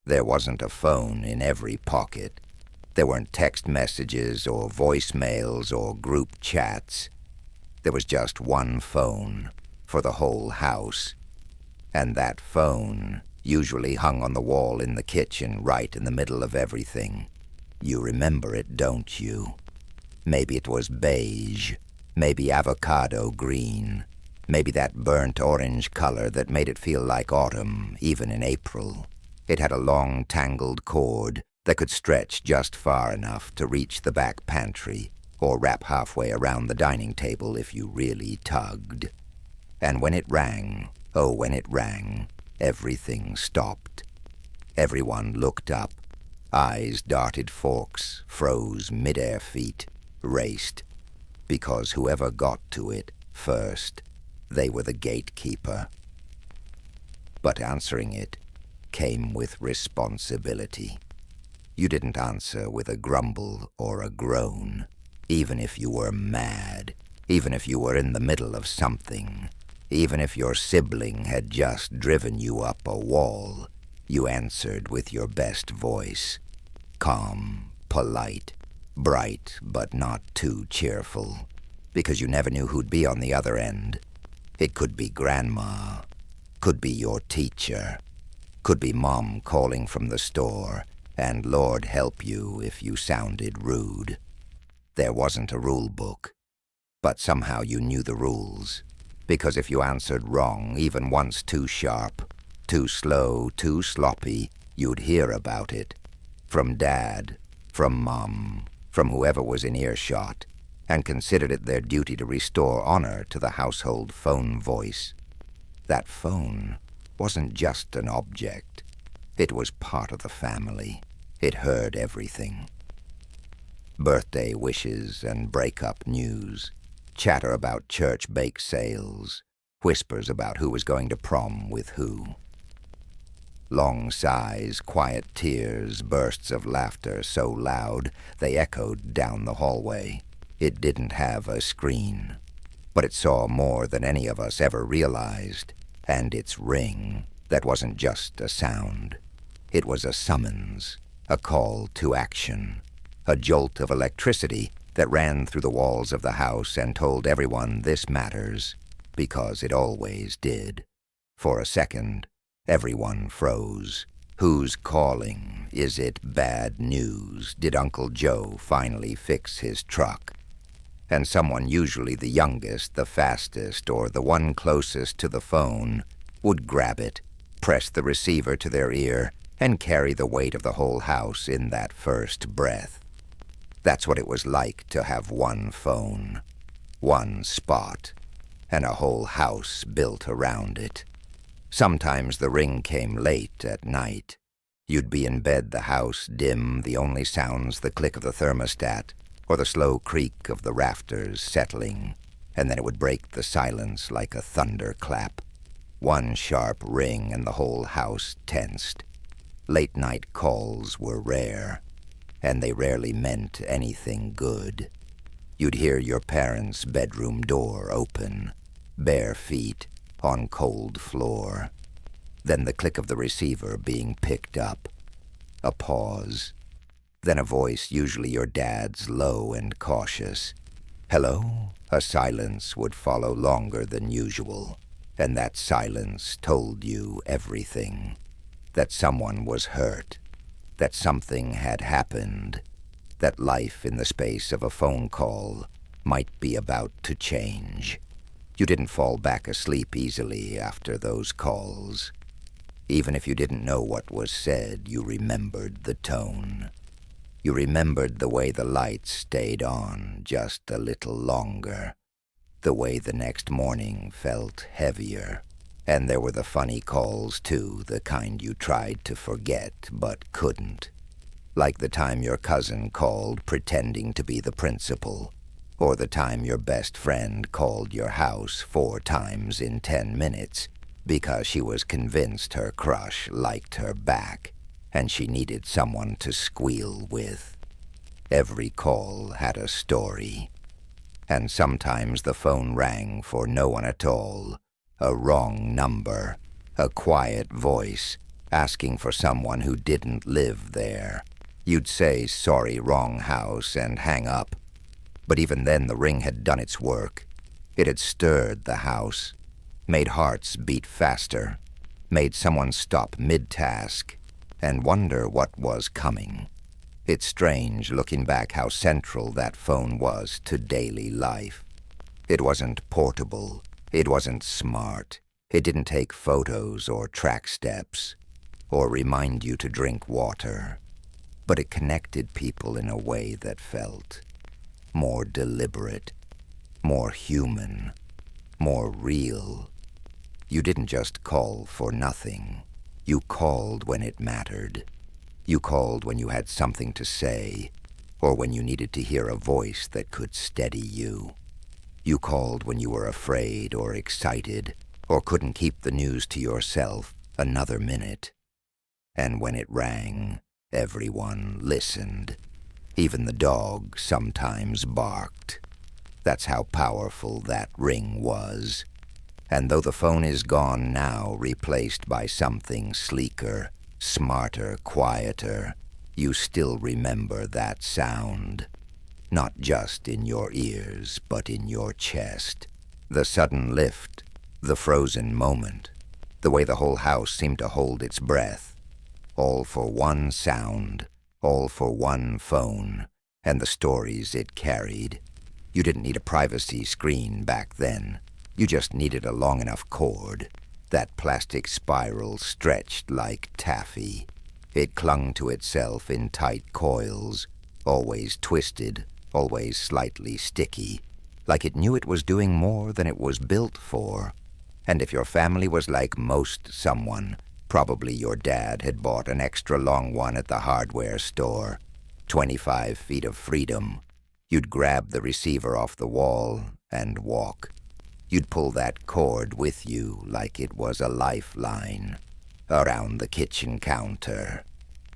There wasn't a phone in every pocket. There weren't text messages or voicemails or group chats. There was just one phone for the whole house. And that phone usually hung on the wall in the kitchen right in the middle of everything. You remember it, don't you? Maybe it was beige, maybe avocado green, maybe that burnt orange color that made it feel like autumn, even in April. It had a long, tangled cord that could stretch just far enough to reach the back pantry or wrap halfway around the dining table if you really tugged. And when it rang, oh, when it rang, everything stopped. Everyone looked up. Eyes darted forks, froze mid-air feet, raced. Because whoever got to it first, they were the gatekeeper. But answering it came with responsibility. You didn't answer with a grumble or a groan, even if you were mad, even if you were in the middle of something, even if your sibling had just driven you up a wall. You answered with your best voice, calm, polite, bright, but not too cheerful, because you never knew who'd be on the other end. It could be Grandma, could be your teacher, could be Mom calling from the store, and Lord help you if you sounded rude. There wasn't a rule book, but somehow you knew the rules, because if you answered wrong, even once too sharp, too slow, too sloppy, you'd hear about it. From Dad, from Mom, from whoever was in earshot, and considered it their duty to restore honor to the household phone voice. That phone wasn't just an object. It was part of the family. It heard everything. Birthday wishes and breakup news, chatter about church bake sales, whispers about who was going to prom with who. Long sighs, quiet tears, bursts of laughter so loud they echoed down the hallway. It didn't have a screen, but it saw more than any of us ever realized, and its ring, that wasn't just a sound. It was a summons, a call to action, a jolt of electricity that ran through the walls of the house and told everyone this matters, because it always did. For a second, everyone froze. Who's calling? Is it bad news? Did Uncle Joe finally fix his truck? And someone, usually the youngest, the fastest, or the one closest to the phone, would grab it, press the receiver to their ear, and carry the weight of the whole house in that first breath. That's what it was like to have one phone, one spot, and a whole house built around it. Sometimes the ring came late at night. You'd be in bed, the house dim, the only sounds the click of the thermostat or the slow creak of the rafters settling, and then it would break the silence like a thunderclap. One sharp ring and the whole house tensed. Late-night calls were rare, and they rarely meant anything good. You'd hear your parents' bedroom door open, bare feet, on cold floor. Then the click of the receiver being picked up. A pause. Then a voice, usually your dad's, low and cautious. Hello? A silence would follow longer than usual, and that silence told you everything. That someone was hurt. That something had happened. That life in the space of a phone call might be about to change. You didn't fall back asleep easily after those calls. Even if you didn't know what was said, you remembered the tone. You remembered the way the lights stayed on just a little longer. The way the next morning felt heavier. And there were the funny calls, too, the kind you tried to forget but couldn't. Like the time your cousin called pretending to be the principal, or the time your best friend called your house 4 times in 10 minutes because she was convinced her crush liked her back and she needed someone to squeal with. Every call had a story, and sometimes the phone rang for no one at all, a wrong number, a quiet voice, asking for someone who didn't live there. You'd say, "Sorry, wrong house," and hang up. But even then the ring had done its work. It had stirred the house, made hearts beat faster, made someone stop mid-task and wonder what was coming. It's strange, looking back, how central that phone was to daily life. It wasn't portable. It wasn't smart. It didn't take photos or track steps or remind you to drink water. But it connected people in a way that felt more deliberate, more human, more real. You didn't just call for nothing. You called when it mattered. You called when you had something to say, or when you needed to hear a voice that could steady you. You called when you were afraid or excited, or couldn't keep the news to yourself another minute. And when it rang, everyone listened. Even the dog sometimes barked. That's how powerful that ring was. And though the phone is gone now, replaced by something sleeker, smarter, quieter, you still remember that sound. Not just in your ears, but in your chest. The sudden lift, the frozen moment, the way the whole house seemed to hold its breath. All for one sound, all for one phone, and the stories it carried. You didn't need a privacy screen back then. You just needed a long enough cord. That plastic spiral stretched like taffy. It clung to itself in tight coils, always twisted, always slightly sticky, like it knew it was doing more than it was built for. And if your family was like most someone, probably your dad had bought an extra long one at the hardware store. 25 feet of freedom. You'd grab the receiver off the wall and walk. You'd pull that cord with you like it was a lifeline. Around the kitchen counter,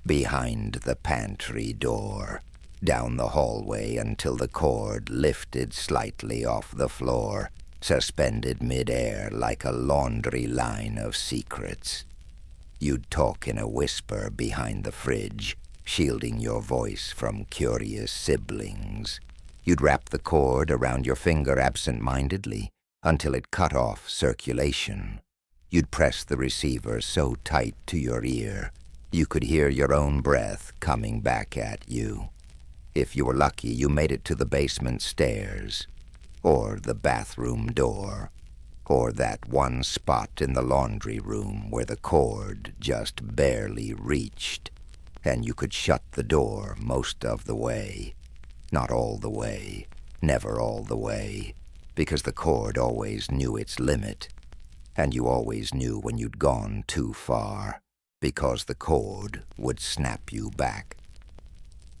behind the pantry door, down the hallway until the cord lifted slightly off the floor, suspended mid-air like a laundry line of secrets. You'd talk in a whisper behind the fridge, shielding your voice from curious siblings. You'd wrap the cord around your finger absent-mindedly until it cut off circulation. You'd press the receiver so tight to your ear, you could hear your own breath coming back at you. If you were lucky, you made it to the basement stairs, or the bathroom door, or that one spot in the laundry room where the cord just barely reached, and you could shut the door most of the way. Not all the way, never all the way, because the cord always knew its limit, and you always knew when you'd gone too far, because the cord would snap you back.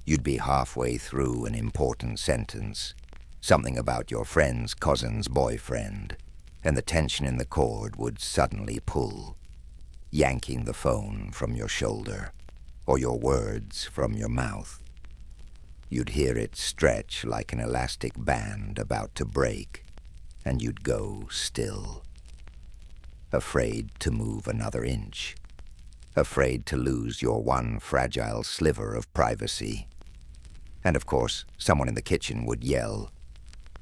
You'd be halfway through an important sentence, something about your friend's cousin's boyfriend, and the tension in the cord would suddenly pull, yanking the phone from your shoulder, or your words from your mouth. You'd hear it stretch like an elastic band about to break, and you'd go still, afraid to move another inch, afraid to lose your one fragile sliver of privacy. And of course, someone in the kitchen would yell,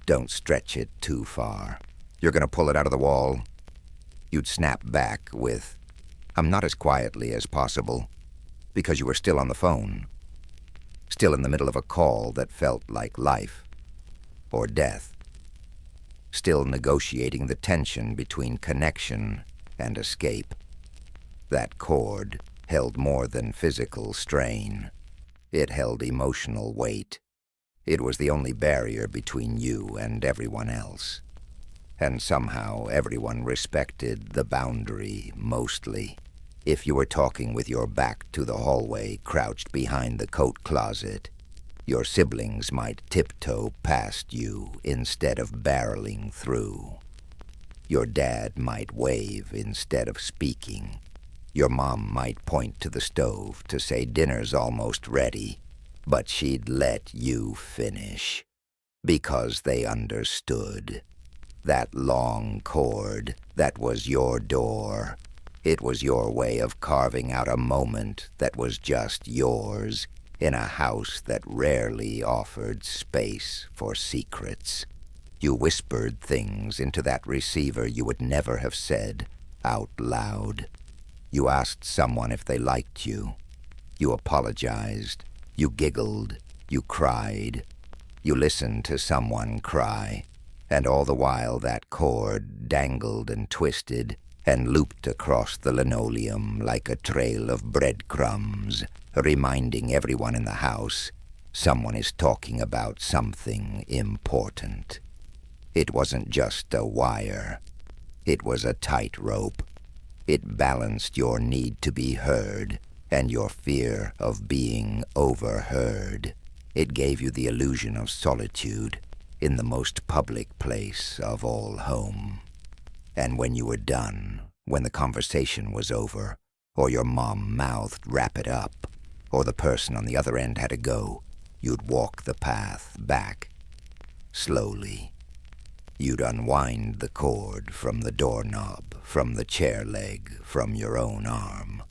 "Don't stretch it too far. You're going to pull it out of the wall." You'd snap back with, "I'm not," as quietly as possible, because you were still on the phone, still in the middle of a call that felt like life or death, still negotiating the tension between connection and escape. That cord held more than physical strain. It held emotional weight. It was the only barrier between you and everyone else. And somehow everyone respected the boundary, mostly. If you were talking with your back to the hallway, crouched behind the coat closet, your siblings might tiptoe past you instead of barreling through. Your dad might wave instead of speaking. Your mom might point to the stove to say dinner's almost ready, but she'd let you finish, because they understood. That long cord, that was your door, It was your way of carving out a moment that was just yours in a house that rarely offered space for secrets. You whispered things into that receiver you would never have said out loud. You asked someone if they liked you. You apologized. You giggled. You cried. You listened to someone cry. And all the while that cord dangled and twisted and looped across the linoleum like a trail of breadcrumbs, reminding everyone in the house someone is talking about something important. It wasn't just a wire. It was a tightrope. It balanced your need to be heard and your fear of being overheard. It gave you the illusion of solitude in the most public place of all home. And when you were done, when the conversation was over, or your mom mouthed "wrap it up," or the person on the other end had to go, you'd walk the path back. Slowly. You'd unwind the cord from the doorknob, from the chair leg, from your own arm.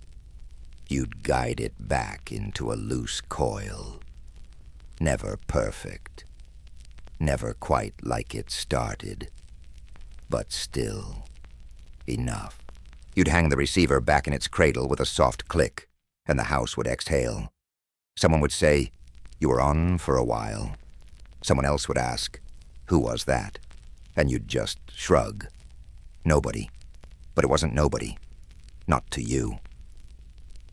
You'd guide it back into a loose coil. Never perfect. Never quite like it started. But still enough. You'd hang the receiver back in its cradle with a soft click, and the house would exhale. Someone would say, "You were on for a while." Someone else would ask, "Who was that?" And you'd just shrug. Nobody. But it wasn't nobody. Not to you.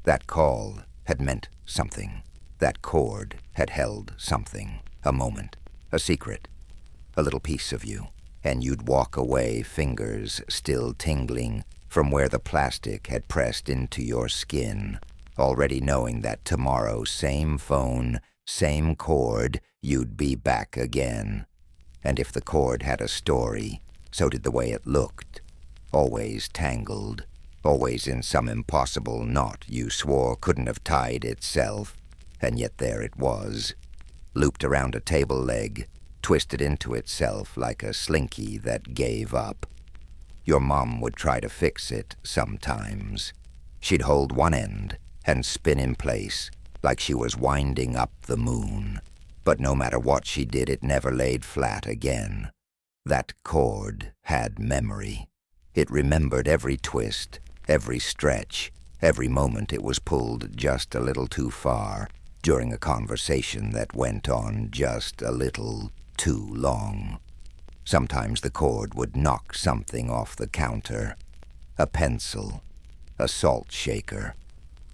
That call had meant something. That cord had held something. A moment. A secret. A little piece of you. And you'd walk away, fingers still tingling, from where the plastic had pressed into your skin, already knowing that tomorrow, same phone, same cord, you'd be back again. And if the cord had a story, so did the way it looked. Always tangled, always in some impossible knot you swore couldn't have tied itself, and yet there it was, looped around a table leg, twisted into itself like a slinky that gave up. Your mom would try to fix it sometimes. She'd hold one end and spin in place like she was winding up the moon. But no matter what she did, it never laid flat again. That cord had memory. It remembered every twist, every stretch, every moment it was pulled just a little too far during a conversation that went on just a little too long. Sometimes the cord would knock something off the counter. A pencil, a salt shaker,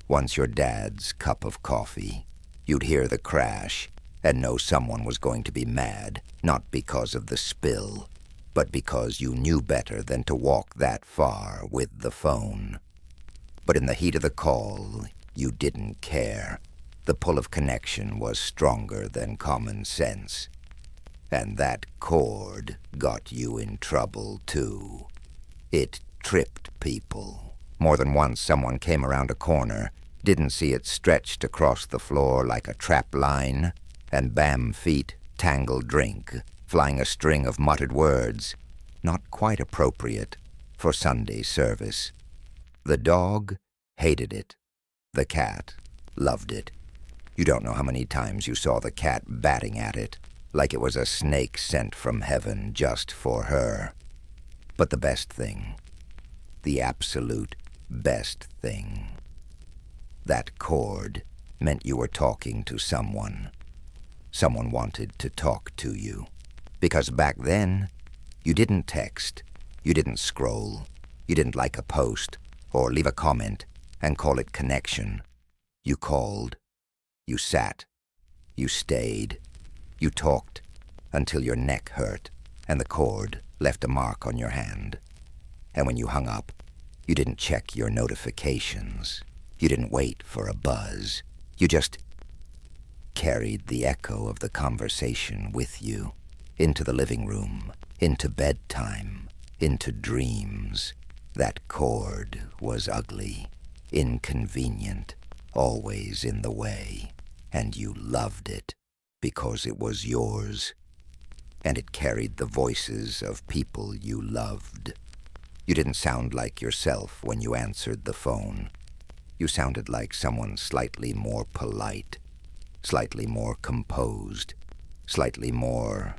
once your dad's cup of coffee. You'd hear the crash and know someone was going to be mad, not because of the spill, but because you knew better than to walk that far with the phone. But in the heat of the call, you didn't care. The pull of connection was stronger than common sense. And that cord got you in trouble, too. It tripped people. More than once someone came around a corner, didn't see it stretched across the floor like a trap line, and bam feet, tangled drink, flying a string of muttered words, not quite appropriate for Sunday service. The dog hated it. The cat loved it. You don't know how many times you saw the cat batting at it, like it was a snake sent from heaven just for her. But the best thing, the absolute best thing, that cord meant you were talking to someone. Someone wanted to talk to you. Because back then, you didn't text, you didn't scroll, you didn't like a post or leave a comment and call it connection. You called, you sat, you stayed. You talked until your neck hurt and the cord left a mark on your hand. And when you hung up, you didn't check your notifications. You didn't wait for a buzz. You just carried the echo of the conversation with you into the living room, into bedtime, into dreams. That cord was ugly, inconvenient, always in the way, and you loved it. Because it was yours, and it carried the voices of people you loved. You didn't sound like yourself when you answered the phone. You sounded like someone slightly more polite, slightly more composed, slightly more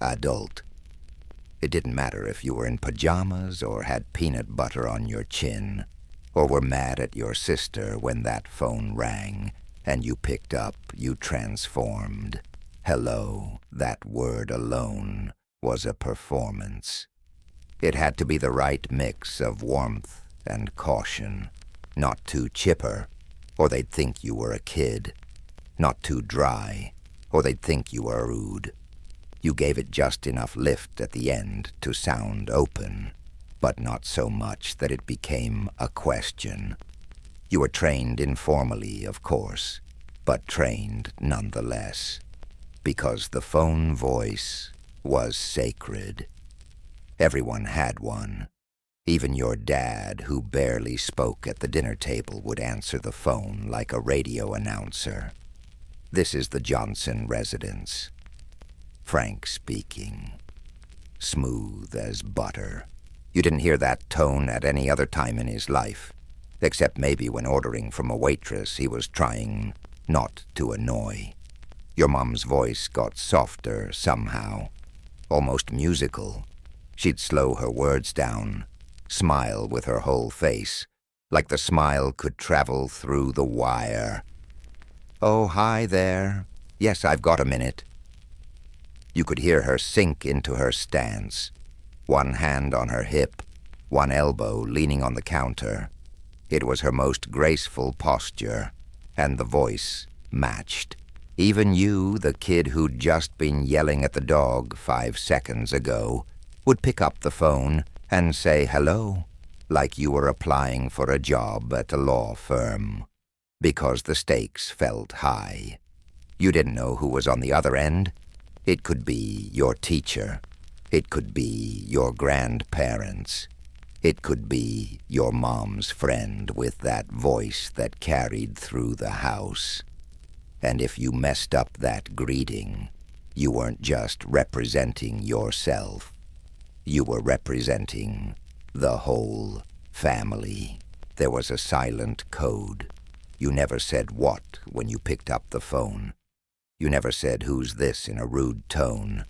adult. It didn't matter if you were in pajamas or had peanut butter on your chin, or were mad at your sister when that phone rang and you picked up, you transformed. Hello, that word alone was a performance. It had to be the right mix of warmth and caution. Not too chipper, or they'd think you were a kid. Not too dry, or they'd think you were rude. You gave it just enough lift at the end to sound open, but not so much that it became a question. You were trained informally, of course, but trained nonetheless, because the phone voice was sacred. Everyone had one. Even your dad, who barely spoke at the dinner table, would answer the phone like a radio announcer. "This is the Johnson residence. Frank speaking." Smooth as butter. You didn't hear that tone at any other time in his life, except maybe when ordering from a waitress he was trying not to annoy. Your mom's voice got softer somehow, almost musical. She'd slow her words down, smile with her whole face, like the smile could travel through the wire. "Oh, hi there. Yes, I've got a minute." You could hear her sink into her stance, one hand on her hip, one elbow leaning on the counter. It was her most graceful posture, and the voice matched. Even you, the kid who'd just been yelling at the dog 5 seconds ago, would pick up the phone and say hello, like you were applying for a job at a law firm, because the stakes felt high. You didn't know who was on the other end. It could be your teacher. It could be your grandparents. It could be your mom's friend with that voice that carried through the house. And if you messed up that greeting, you weren't just representing yourself. You were representing the whole family. There was a silent code. You never said what when you picked up the phone. You never said "who's this" in a rude tone.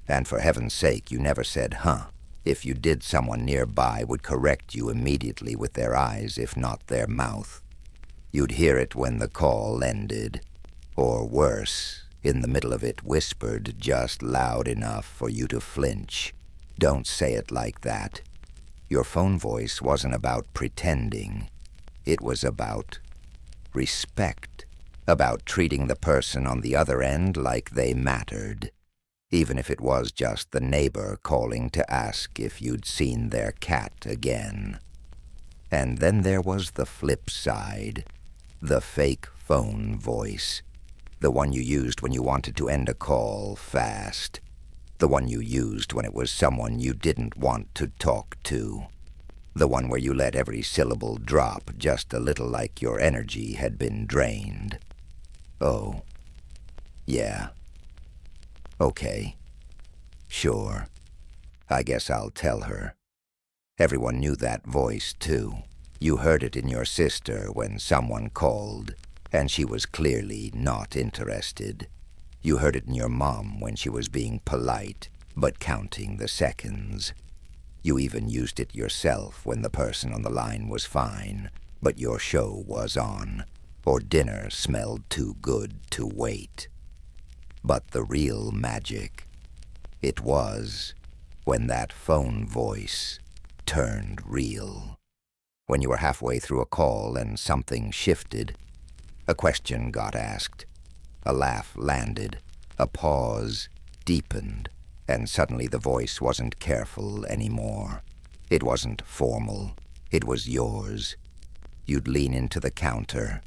And for heaven's sake, you never said "huh." If you did, someone nearby would correct you immediately with their eyes, if not their mouth. You'd hear it when the call ended, or worse, in the middle of it whispered just loud enough for you to flinch. Don't say it like that. Your phone voice wasn't about pretending. It was about respect, about treating the person on the other end like they mattered, even if it was just the neighbor calling to ask if you'd seen their cat again. And then there was the flip side, the fake phone voice, the one you used when you wanted to end a call fast, the one you used when it was someone you didn't want to talk to, the one where you let every syllable drop just a little like your energy had been drained. "Oh, yeah. Okay. Sure. I guess I'll tell her." Everyone knew that voice, too. You heard it in your sister when someone called, and she was clearly not interested. You heard it in your mom when she was being polite, but counting the seconds. You even used it yourself when the person on the line was fine, but your show was on, or dinner smelled too good to wait. But the real magic, it was when that phone voice turned real. When you were halfway through a call and something shifted, a question got asked, a laugh landed, a pause deepened, and suddenly the voice wasn't careful anymore. It wasn't formal. It was yours. You'd lean into the counter,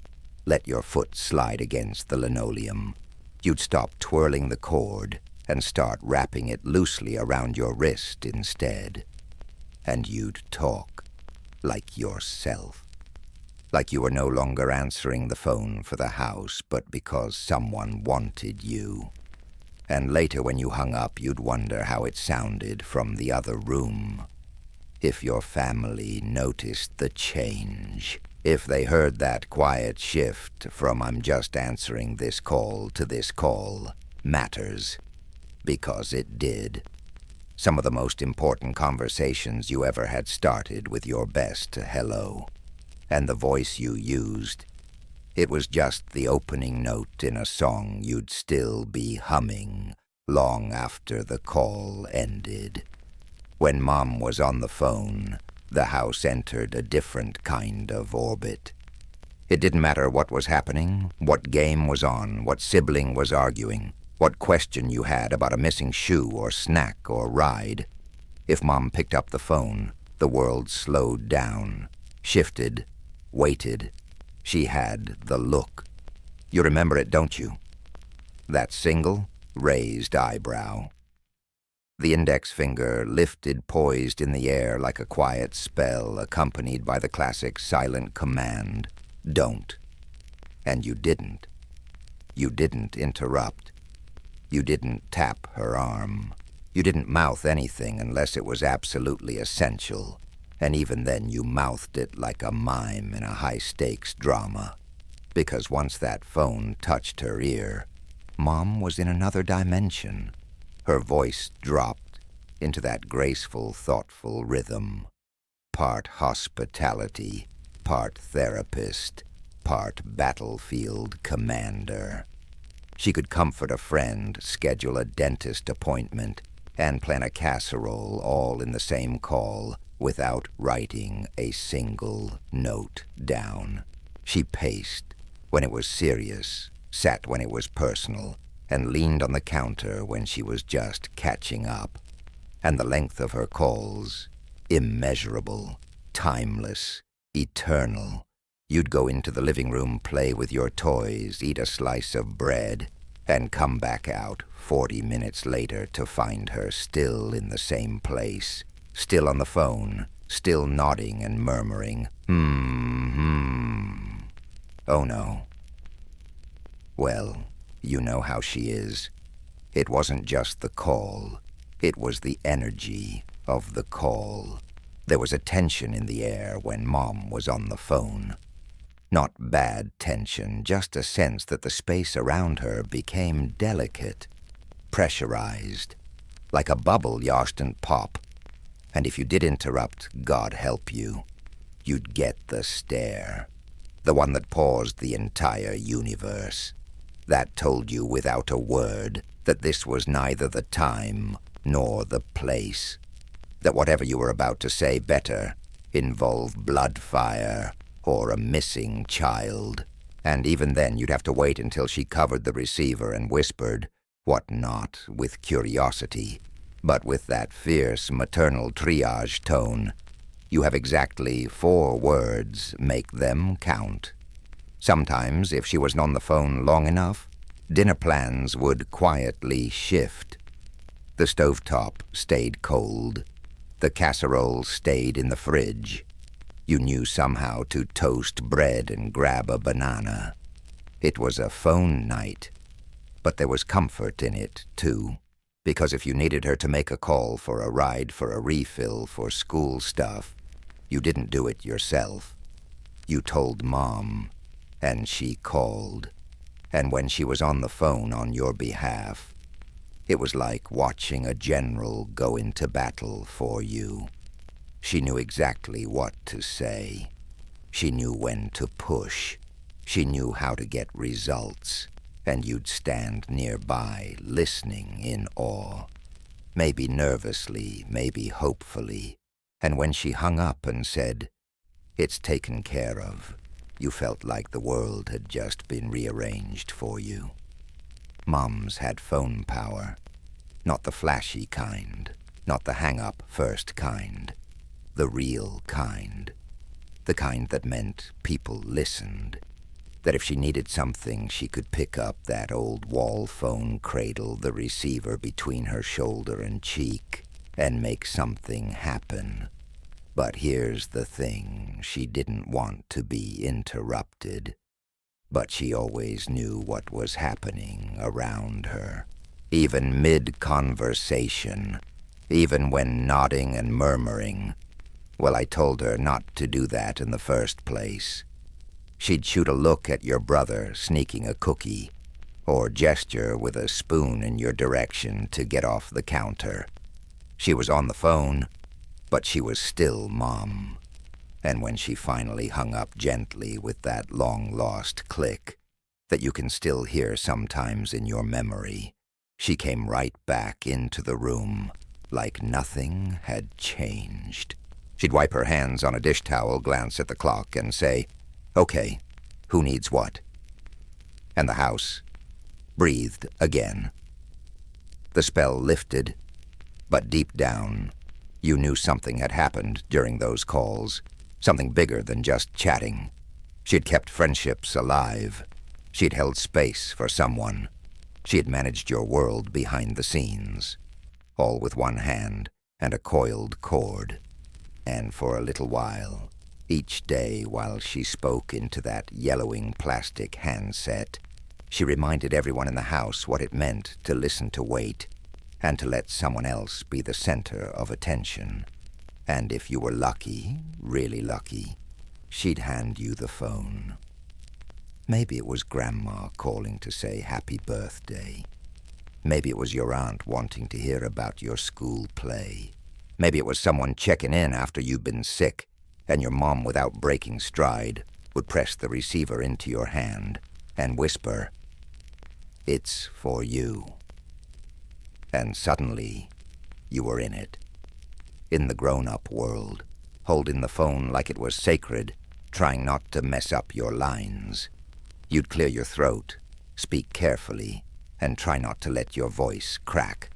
let your foot slide against the linoleum. You'd stop twirling the cord and start wrapping it loosely around your wrist instead. And you'd talk like yourself. Like you were no longer answering the phone for the house, but because someone wanted you. And later when you hung up, you'd wonder how it sounded from the other room. if your family noticed the change, if they heard that quiet shift from "I'm just answering this call" to "this call matters," because it did. Some of the most important conversations you ever had started with your best hello. And the voice you used, it was just the opening note in a song you'd still be humming long after the call ended. When Mom was on the phone, the house entered a different kind of orbit. It didn't matter what was happening, what game was on, what sibling was arguing, what question you had about a missing shoe or snack or ride. If Mom picked up the phone, the world slowed down, shifted, waited. She had the look. You remember it, don't you? That single, raised eyebrow. The index finger lifted poised in the air like a quiet spell accompanied by the classic silent command, "Don't." And you didn't. You didn't interrupt. You didn't tap her arm. You didn't mouth anything unless it was absolutely essential, and even then you mouthed it like a mime in a high-stakes drama. Because once that phone touched her ear, Mom was in another dimension. Her voice dropped into that graceful, thoughtful rhythm. Part hospitality, part therapist, part battlefield commander. She could comfort a friend, schedule a dentist appointment, and plan a casserole all in the same call without writing a single note down. She paced when it was serious, sat when it was personal, and leaned on the counter when she was just catching up. And the length of her calls, immeasurable, timeless, eternal. You'd go into the living room, play with your toys, eat a slice of bread, and come back out 40 minutes later to find her still in the same place, still on the phone, still nodding and murmuring, Oh no. Well, you know how she is. It wasn't just the call. It was the energy of the call. There was a tension in the air when Mom was on the phone. Not bad tension, just a sense that the space around her became delicate, pressurized, like a bubble yashtant pop. And if you did interrupt, God help you, you'd get the stare. The one that paused the entire universe. That told you without a word that this was neither the time nor the place. That whatever you were about to say better involve blood fire or a missing child. And even then you'd have to wait until she covered the receiver and whispered, what not with curiosity, but with that fierce maternal triage tone. You have exactly 4 words, make them count. Sometimes, if she wasn't on the phone long enough, dinner plans would quietly shift. The stovetop stayed cold. The casserole stayed in the fridge. You knew somehow to toast bread and grab a banana. It was a phone night, but there was comfort in it, too, because if you needed her to make a call for a ride, for a refill, for school stuff, you didn't do it yourself. You told Mom, and she called. And when she was on the phone on your behalf, it was like watching a general go into battle for you. She knew exactly what to say. She knew when to push. She knew how to get results. And you'd stand nearby, listening in awe. Maybe nervously, maybe hopefully. And when she hung up and said, "It's taken care of," you felt like the world had just been rearranged for you. Moms had phone power. Not the flashy kind. Not the hang-up first kind. The real kind. The kind that meant people listened. That if she needed something, she could pick up that old wall phone, cradle the receiver between her shoulder and cheek, and make something happen. But here's the thing, she didn't want to be interrupted. But she always knew what was happening around her. Even mid-conversation, even when nodding and murmuring, Well, I told her not to do that in the first place. She'd shoot a look at your brother sneaking a cookie, or gesture with a spoon in your direction to get off the counter. She was on the phone, but she was still Mom. And when she finally hung up gently with that long-lost click that you can still hear sometimes in your memory, she came right back into the room like nothing had changed. She'd wipe her hands on a dish towel, glance at the clock, and say, "Okay, who needs what?" And the house breathed again. The spell lifted, but deep down, you knew something had happened during those calls, something bigger than just chatting. She'd kept friendships alive. She'd held space for someone. She had managed your world behind the scenes, all with one hand and a coiled cord. And for a little while, each day while she spoke into that yellowing plastic handset, she reminded everyone in the house what it meant to listen, to wait, and to let someone else be the center of attention. And if you were lucky, really lucky, she'd hand you the phone. Maybe it was Grandma calling to say happy birthday. Maybe it was your aunt wanting to hear about your school play. Maybe it was someone checking in after you'd been sick, and your mom, without breaking stride, would press the receiver into your hand and whisper, "It's for you." And suddenly, you were in it. In the grown-up world, holding the phone like it was sacred, trying not to mess up your lines. You'd clear your throat, speak carefully, and try not to let your voice crack.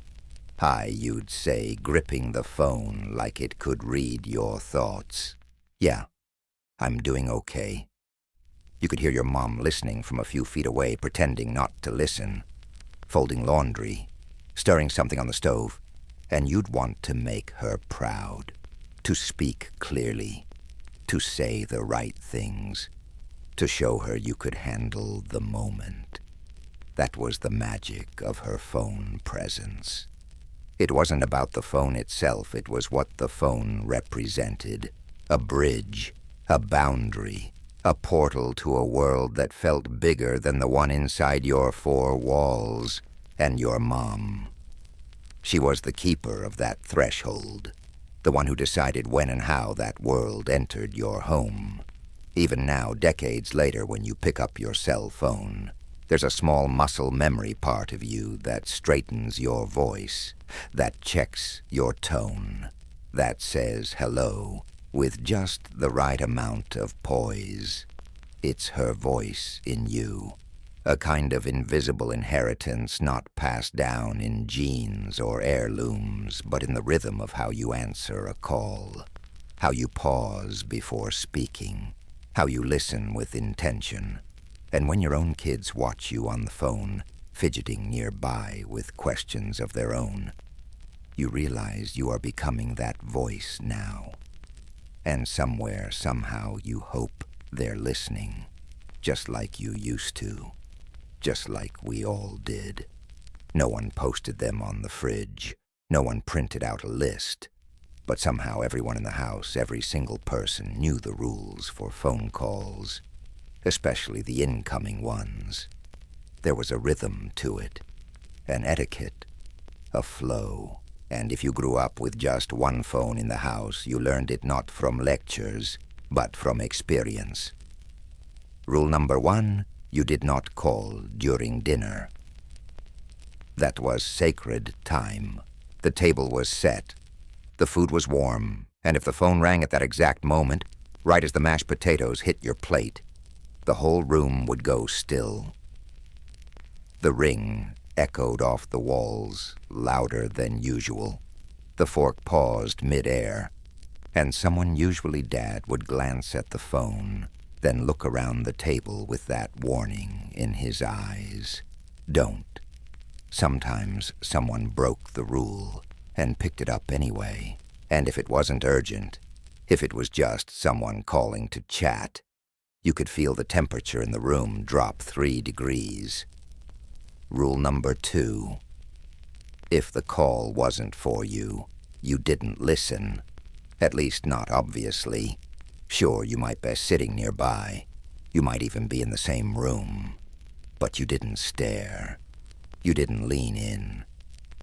"Hi," you'd say, gripping the phone like it could read your thoughts. "Yeah, I'm doing okay." You could hear your mom listening from a few feet away, pretending not to listen, folding laundry, stirring something on the stove, and you'd want to make her proud, to speak clearly, to say the right things, to show her you could handle the moment. That was the magic of her phone presence. It wasn't about the phone itself, it was what the phone represented. A bridge, a boundary, a portal to a world that felt bigger than the one inside your four walls and your mom. She was the keeper of that threshold, the one who decided when and how that world entered your home. Even now, decades later, when you pick up your cell phone, there's a small muscle memory part of you that straightens your voice, that checks your tone, that says hello with just the right amount of poise. It's her voice in you, a kind of invisible inheritance not passed down in genes or heirlooms, but in the rhythm of how you answer a call, how you pause before speaking, how you listen with intention. And when your own kids watch you on the phone, fidgeting nearby with questions of their own, you realize you are becoming that voice now. And somewhere, somehow, you hope they're listening, just like you used to, just like we all did. No one posted them on the fridge, no one printed out a list, but somehow everyone in the house, every single person, knew the rules for phone calls, especially the incoming ones. There was a rhythm to it, an etiquette, a flow. And if you grew up with just one phone in the house, you learned it not from lectures, but from experience. Rule number 1, you did not call during dinner. That was sacred time. The table was set. The food was warm, and if the phone rang at that exact moment, right as the mashed potatoes hit your plate, the whole room would go still. The ring echoed off the walls, louder than usual. The fork paused mid-air, and someone, usually Dad, would glance at the phone, then look around the table with that warning in his eyes. Don't. Sometimes someone broke the rule and picked it up anyway, and if it wasn't urgent, if it was just someone calling to chat, you could feel the temperature in the room drop 3 degrees. Rule number 2. If the call wasn't for you, you didn't listen. At least not obviously. Sure, you might be sitting nearby. You might even be in the same room. But you didn't stare. You didn't lean in.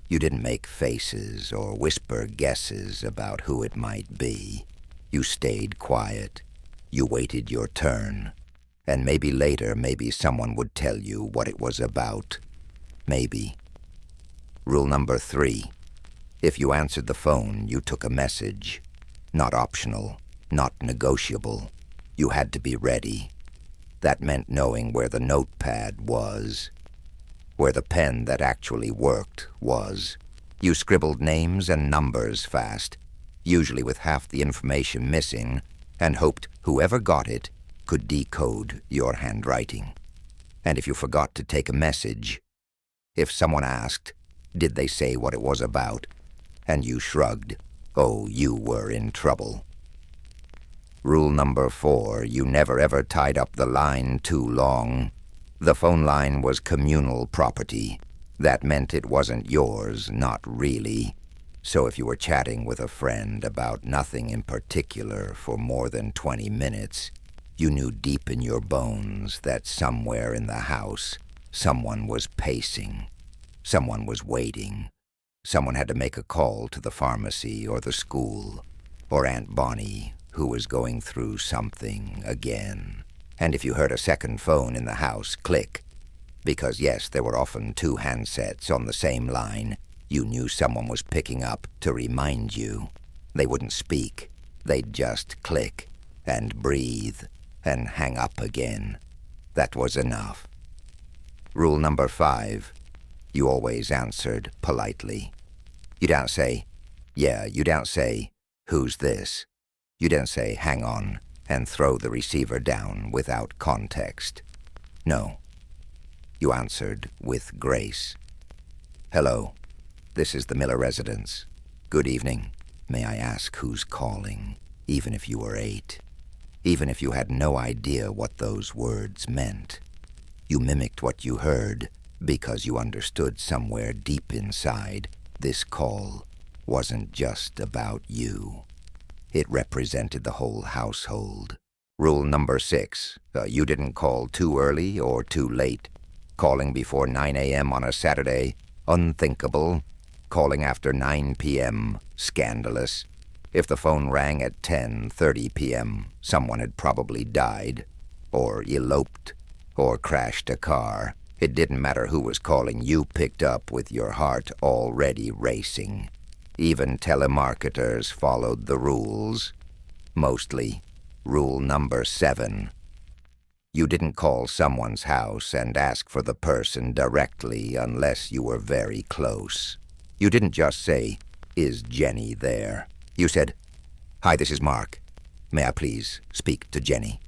You didn't make faces or whisper guesses about who it might be. You stayed quiet. You waited your turn. And maybe later, maybe someone would tell you what it was about. Maybe. Rule number 3. If you answered the phone, you took a message. Not optional, not negotiable. You had to be ready. That meant knowing where the notepad was, where the pen that actually worked was. You scribbled names and numbers fast, usually with half the information missing, and hoped whoever got it could decode your handwriting. And if you forgot to take a message, if someone asked, did they say what it was about, and you shrugged, oh, you were in trouble. Rule number 4, you never ever tied up the line too long. The phone line was communal property. That meant it wasn't yours, not really. So if you were chatting with a friend about nothing in particular for more than 20 minutes, you knew deep in your bones that somewhere in the house, someone was pacing. Someone was waiting. Someone had to make a call to the pharmacy or the school, or Aunt Bonnie, who was going through something again. And if you heard a second phone in the house click, because yes, there were often 2 handsets on the same line, you knew someone was picking up to remind you. They wouldn't speak. They'd just click and breathe and hang up again. That was enough. Rule number 5, you always answered politely. You don't say, yeah, you don't say, who's this? You don't say, hang on, and throw the receiver down without context. No. You answered with grace. Hello, this is the Miller residence. Good evening. May I ask who's calling, even if you were 8? Even if you had no idea what those words meant. You mimicked what you heard because you understood somewhere deep inside this call wasn't just about you. It represented the whole household. Rule number 6, you didn't call too early or too late. Calling before 9 a.m. on a Saturday, unthinkable. Calling after 9 p.m., scandalous. If the phone rang at 10:30 p.m., someone had probably died, or eloped, or crashed a car. It didn't matter who was calling, you picked up with your heart already racing. Even telemarketers followed the rules. Mostly. Rule number 7. You didn't call someone's house and ask for the person directly unless you were very close. You didn't just say, is Jenny there? You said, hi, this is Mark. May I please speak to Jenny?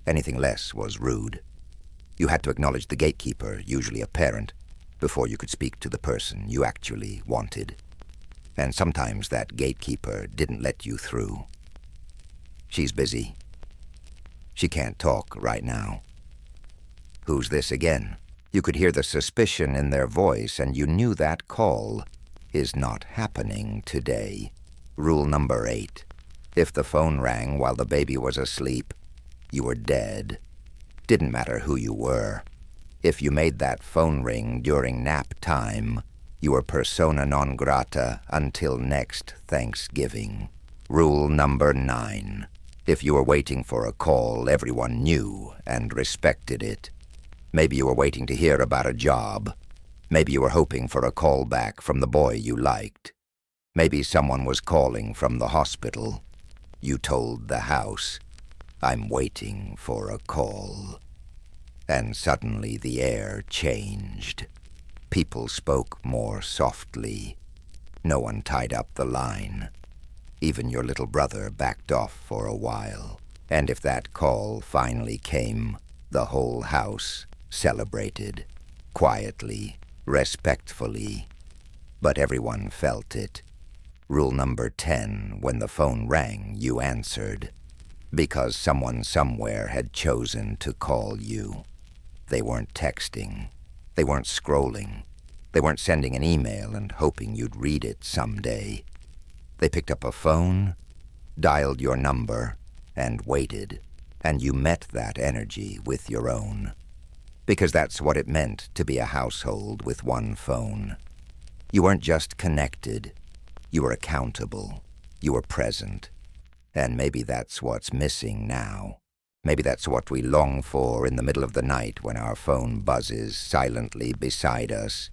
Anything less was rude. You had to acknowledge the gatekeeper, usually a parent, before you could speak to the person you actually wanted. And sometimes that gatekeeper didn't let you through. She's busy. She can't talk right now. Who's this again? You could hear the suspicion in their voice, and you knew that call is not happening today. Rule number 8. If the phone rang while the baby was asleep, you were dead. Didn't matter who you were. If you made that phone ring during nap time, you were persona non grata until next Thanksgiving. Rule number 9. If you were waiting for a call, everyone knew and respected it. Maybe you were waiting to hear about a job. Maybe you were hoping for a call back from the boy you liked. Maybe someone was calling from the hospital. You told the house, I'm waiting for a call. And suddenly the air changed. People spoke more softly. No one tied up the line. Even your little brother backed off for a while. And if that call finally came, the whole house celebrated. Quietly, respectfully. But everyone felt it. Rule number 10, when the phone rang, you answered. Because someone somewhere had chosen to call you. They weren't texting. They weren't scrolling. They weren't sending an email and hoping you'd read it someday. They picked up a phone, dialed your number, and waited, and you met that energy with your own. Because that's what it meant to be a household with one phone. You weren't just connected, you were accountable, you were present. And maybe that's what's missing now. Maybe that's what we long for in the middle of the night when our phone buzzes silently beside us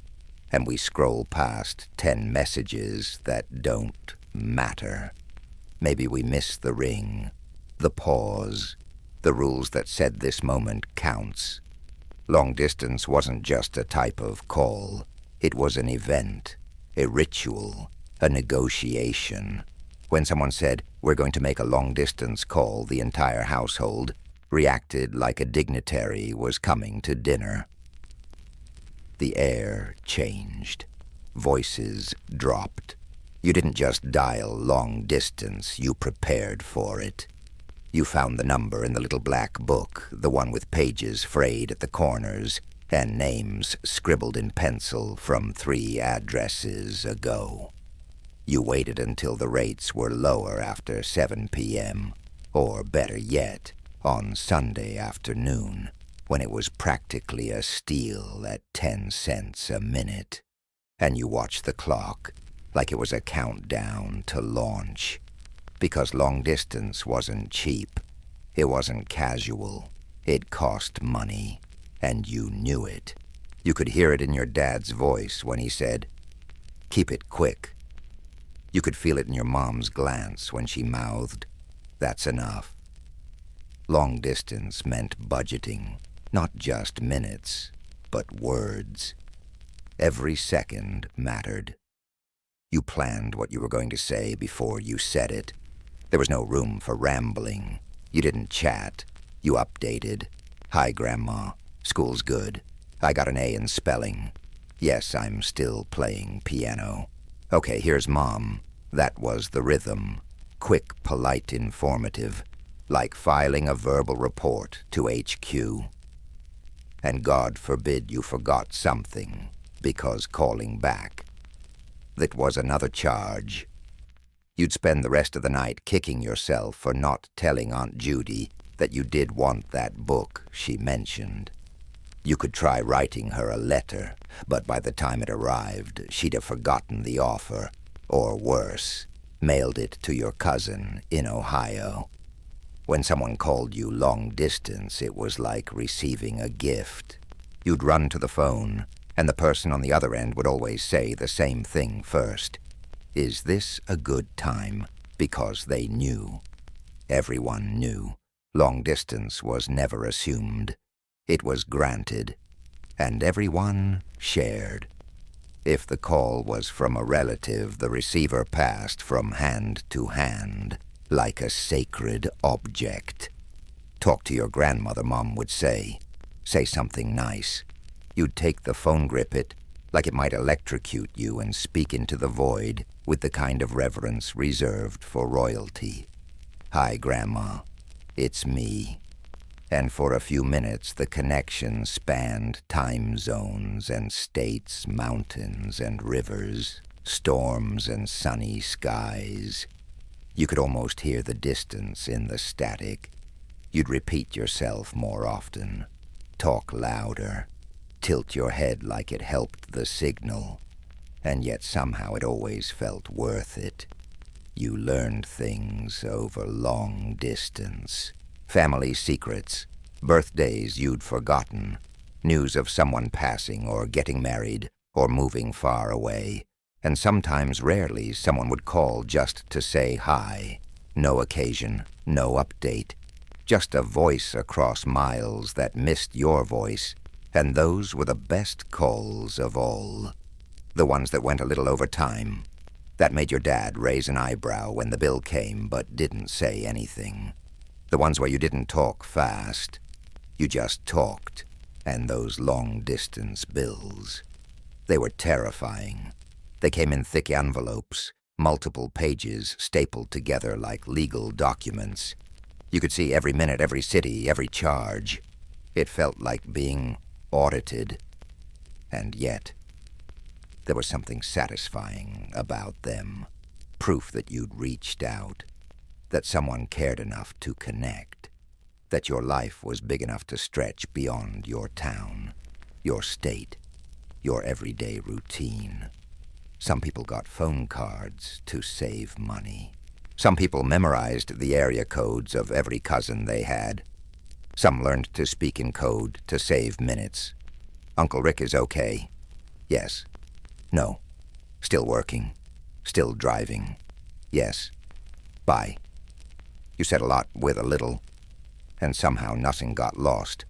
and we scroll past 10 messages that don't matter. Maybe we miss the ring, the pause, the rules that said this moment counts. Long distance wasn't just a type of call. It was an event, a ritual, a negotiation. When someone said, "We're going to make a long-distance call," the entire household reacted like a dignitary was coming to dinner. The air changed. Voices dropped. You didn't just dial long distance, you prepared for it. You found the number in the little black book, the one with pages frayed at the corners and names scribbled in pencil from 3 addresses ago. You waited until the rates were lower after 7 p.m., or better yet, on Sunday afternoon, when it was practically a steal at 10 cents a minute. And you watched the clock like it was a countdown to launch. Because long distance wasn't cheap. It wasn't casual. It cost money. And you knew it. You could hear it in your dad's voice when he said, "Keep it quick." You could feel it in your mom's glance when she mouthed, "That's enough." Long distance meant budgeting, not just minutes, but words. Every second mattered. You planned what you were going to say before you said it. There was no room for rambling. You didn't chat. You updated. "Hi, Grandma. School's good. I got an A in spelling. Yes, I'm still playing piano. Okay, here's Mom." That was the rhythm. Quick, polite, informative. Like filing a verbal report to HQ. And God forbid you forgot something, because calling back. That was another charge. You'd spend the rest of the night kicking yourself for not telling Aunt Judy that you did want that book she mentioned. You could try writing her a letter, but by the time it arrived, she'd have forgotten the offer, or worse, mailed it to your cousin in Ohio. When someone called you long distance, it was like receiving a gift. You'd run to the phone, and the person on the other end would always say the same thing first. Is this a good time? Because they knew. Everyone knew. Long distance was never assumed. It was granted, and everyone shared. If the call was from a relative, the receiver passed from hand to hand, like a sacred object. "Talk to your grandmother," Mom would say. "Say something nice." You'd take the phone, grip it, like it might electrocute you, and speak into the void with the kind of reverence reserved for royalty. "Hi, Grandma. It's me." And for a few minutes the connection spanned time zones and states, mountains and rivers, storms and sunny skies. You could almost hear the distance in the static. You'd repeat yourself more often, talk louder, tilt your head like it helped the signal, and yet somehow it always felt worth it. You learned things over long distance. Family secrets, birthdays you'd forgotten, news of someone passing or getting married or moving far away, and sometimes, rarely, someone would call just to say hi. No occasion, no update, just a voice across miles that missed your voice, and those were the best calls of all. The ones that went a little over time, that made your dad raise an eyebrow when the bill came but didn't say anything. The ones where you didn't talk fast. You just talked. And those long-distance bills. They were terrifying. They came in thick envelopes, multiple pages stapled together like legal documents. You could see every minute, every city, every charge. It felt like being audited. And yet, there was something satisfying about them. proof that you'd reached out, that someone cared enough to connect, that your life was big enough to stretch beyond your town, your state, your everyday routine. Some people got phone cards to save money. Some people memorized the area codes of every cousin they had. Some learned to speak in code to save minutes. Uncle Rick is okay. Yes. No. Still working. Still driving. Yes. Bye. You said a lot with a little, and somehow nothing got lost.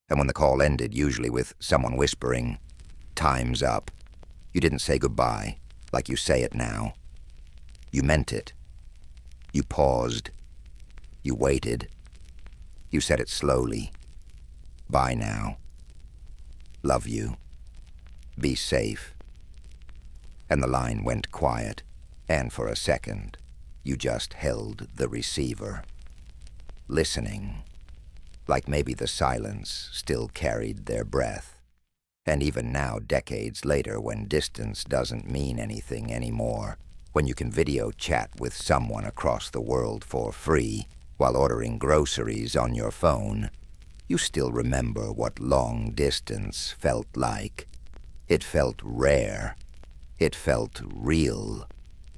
And when the call ended, usually with someone whispering, "Time's up," you didn't say goodbye like you say it now. You meant it. You paused. You waited. You said it slowly. "Bye now. Love you. Be safe." And the line went quiet, and for a second, you just held the receiver, listening, like maybe the silence still carried their breath. And even now, decades later, when distance doesn't mean anything anymore, when you can video chat with someone across the world for free while ordering groceries on your phone, you still remember what long distance felt like. It felt rare. It felt real.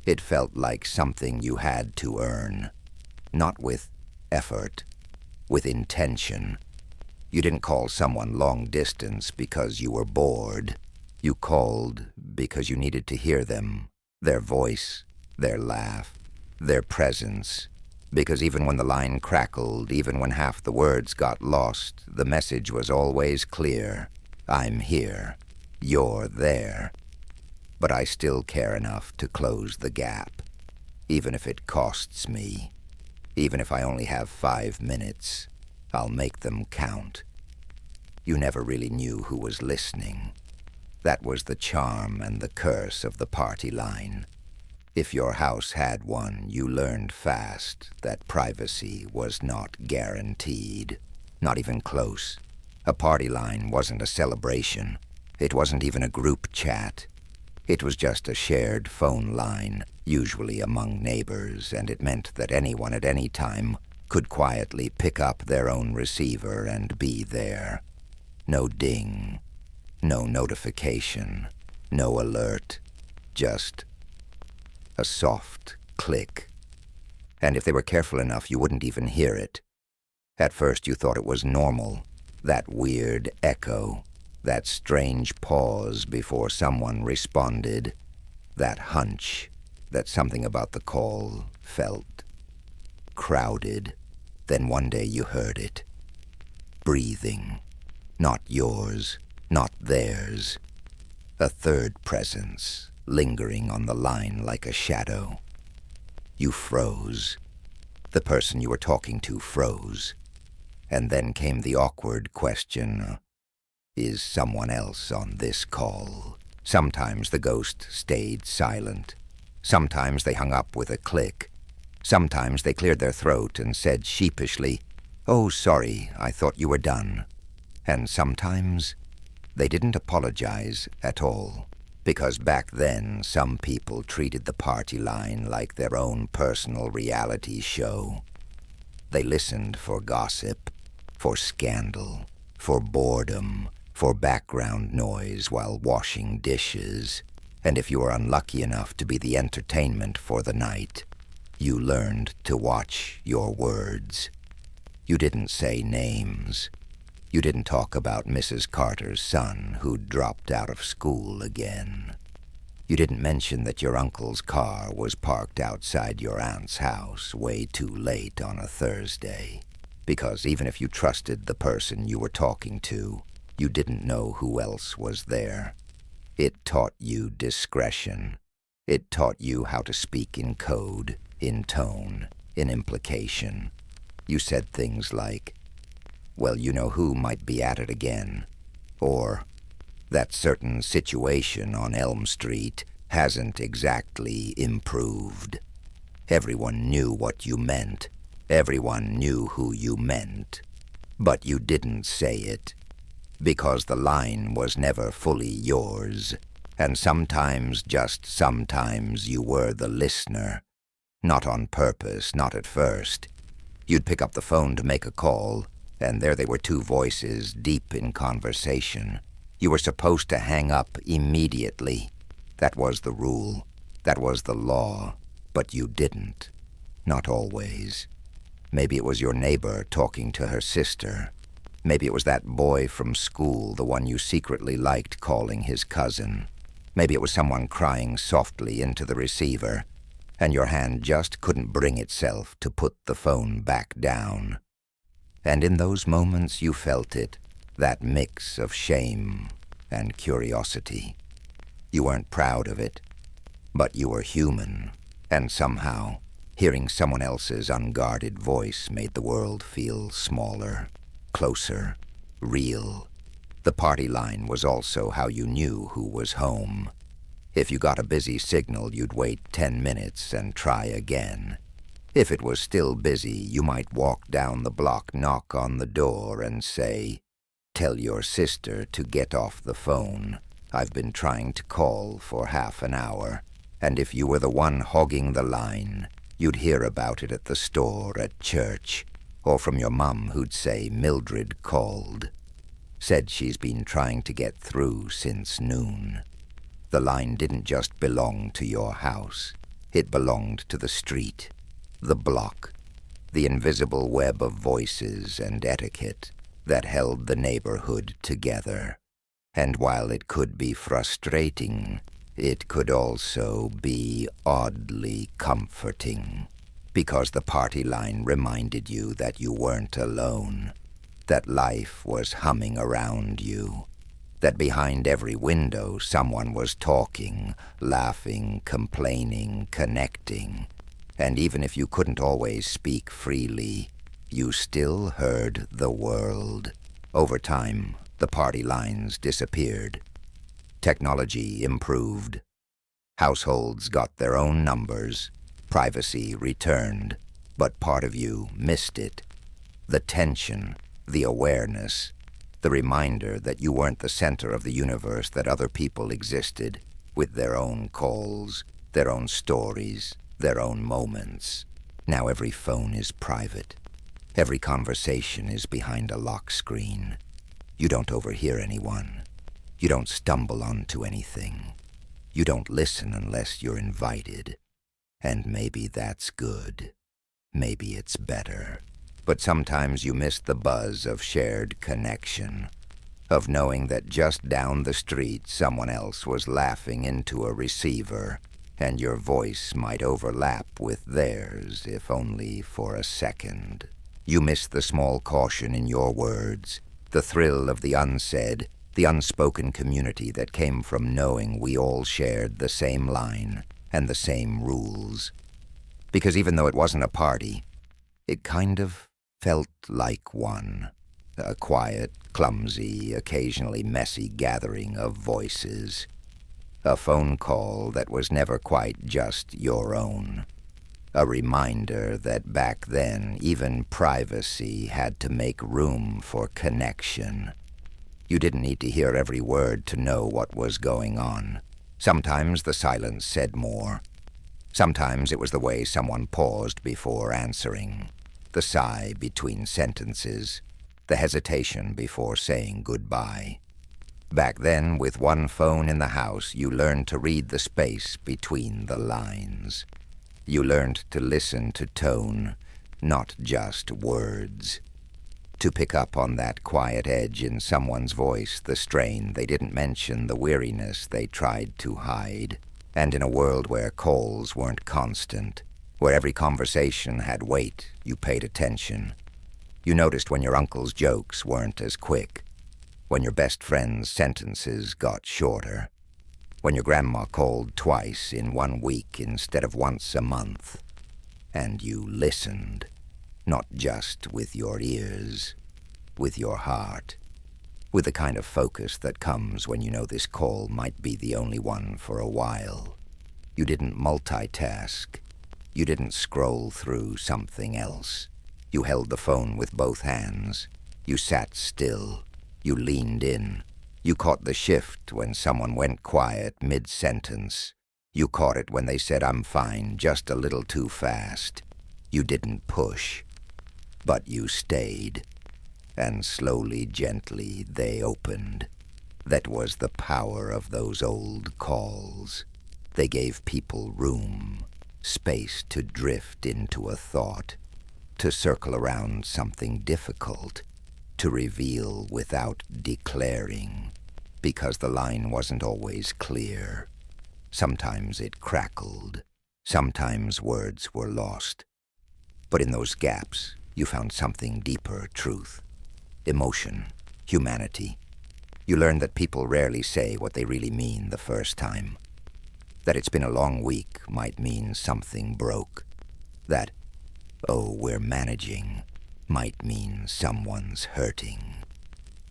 It felt like something you had to earn, not with effort, with intention. You didn't call someone long distance because you were bored. You called because you needed to hear them, their voice, their laugh, their presence. Because even when the line crackled, even when half the words got lost, the message was always clear. I'm here. You're there. But I still care enough to close the gap, even if it costs me. Even if I only have 5 minutes, I'll make them count. You never really knew who was listening. That was the charm and the curse of the party line. If your house had one, you learned fast that privacy was not guaranteed, not even close. A party line wasn't a celebration. It wasn't even a group chat. It was just a shared phone line, usually among neighbors, and it meant that anyone at any time could quietly pick up their own receiver and be there. No ding, no notification, no alert, just a soft click. And if they were careful enough, you wouldn't even hear it. At first you thought it was normal, that weird echo, that strange pause before someone responded, that hunch that something about the call felt crowded. Then one day you heard it. Breathing. Not yours, not theirs. A third presence, lingering on the line like a shadow. You froze. The person you were talking to froze. And then came the awkward question, is someone else on this call? Sometimes the ghost stayed silent. Sometimes they hung up with a click. Sometimes they cleared their throat and said sheepishly, "Oh, sorry, I thought you were done." And sometimes they didn't apologize at all, because back then some people treated the party line like their own personal reality show. They listened for gossip, for scandal, for boredom, for background noise while washing dishes, and if you were unlucky enough to be the entertainment for the night, you learned to watch your words. You didn't say names. You didn't talk about Mrs. Carter's son who'd dropped out of school again. You didn't mention that your uncle's car was parked outside your aunt's house way too late on a Thursday, because even if you trusted the person you were talking to, you didn't know who else was there. It taught you discretion. It taught you how to speak in code, in tone, in implication. You said things like, "Well, you know who might be at it again," or "That certain situation on Elm Street hasn't exactly improved." Everyone knew what you meant. Everyone knew who you meant. But you didn't say it, because the line was never fully yours, And sometimes, just sometimes, you were the listener. Not on purpose, not at first. You'd pick up the phone to make a call, and there they were, two voices deep in conversation. You were supposed to hang up immediately. That was the rule. That was the law. But you didn't. Not always. Maybe it was your neighbor talking to her sister. Maybe it was that boy from school, the one you secretly liked, calling his cousin. Maybe it was someone crying softly into the receiver, and your hand just couldn't bring itself to put the phone back down. And in those moments you felt it, that mix of shame and curiosity. You weren't proud of it, but you were human, and somehow, hearing someone else's unguarded voice made the world feel smaller, closer, real. The party line was also how you knew who was home. If you got a busy signal, you'd wait 10 minutes and try again. If it was still busy, you might walk down the block, knock on the door, and say, "Tell your sister to get off the phone. I've been trying to call for half an hour." And if you were the one hogging the line, you'd hear about it at the store, at church, or from your mum who'd say, "Mildred called. Said she's been trying to get through since noon." The line didn't just belong to your house. It belonged to the street, the block, the invisible web of voices and etiquette that held the neighborhood together. And while it could be frustrating, it could also be oddly comforting, because the party line reminded you that you weren't alone, that life was humming around you, that behind every window someone was talking, laughing, complaining, connecting. And even if you couldn't always speak freely, you still heard the world. Over time, the party lines disappeared. Technology improved. Households got their own numbers. Privacy returned. But part of you missed it. The tension, the awareness, the reminder that you weren't the center of the universe, that other people existed, with their own calls, their own stories, their own moments. Now every phone is private. Every conversation is behind a lock screen. You don't overhear anyone. You don't stumble onto anything. You don't listen unless you're invited. And maybe that's good. Maybe it's better. But sometimes you miss the buzz of shared connection, of knowing that just down the street someone else was laughing into a receiver, and your voice might overlap with theirs, if only for a second. You miss the small caution in your words, the thrill of the unsaid, the unspoken community that came from knowing we all shared the same line and the same rules. Because even though it wasn't a party, it kind of felt like one. A quiet, clumsy, occasionally messy gathering of voices. A phone call that was never quite just your own. A reminder that back then, even privacy had to make room for connection. You didn't need to hear every word to know what was going on. Sometimes the silence said more. Sometimes it was the way someone paused before answering. The sigh between sentences, the hesitation before saying goodbye. Back then, with one phone in the house, you learned to read the space between the lines. You learned to listen to tone, not just words. To pick up on that quiet edge in someone's voice, the strain they didn't mention, the weariness they tried to hide. And in a world where calls weren't constant, where every conversation had weight, you paid attention. You noticed when your uncle's jokes weren't as quick, when your best friend's sentences got shorter, when your grandma called twice in 1 week instead of once a month. And you listened, not just with your ears, with your heart, with the kind of focus that comes when you know this call might be the only one for a while. You didn't multitask. You didn't scroll through something else. You held the phone with both hands. You sat still. You leaned in. You caught the shift when someone went quiet mid-sentence. You caught it when they said, "I'm fine," just a little too fast. You didn't push, but you stayed. And slowly, gently, they opened. That was the power of those old calls. They gave people room, space to drift into a thought, to circle around something difficult, to reveal without declaring, because the line wasn't always clear. Sometimes it crackled. Sometimes words were lost. But in those gaps, you found something deeper: truth, emotion, humanity. You learned that people rarely say what they really mean the first time. That it's been a long week might mean something broke. That, "Oh, we're managing," might mean someone's hurting.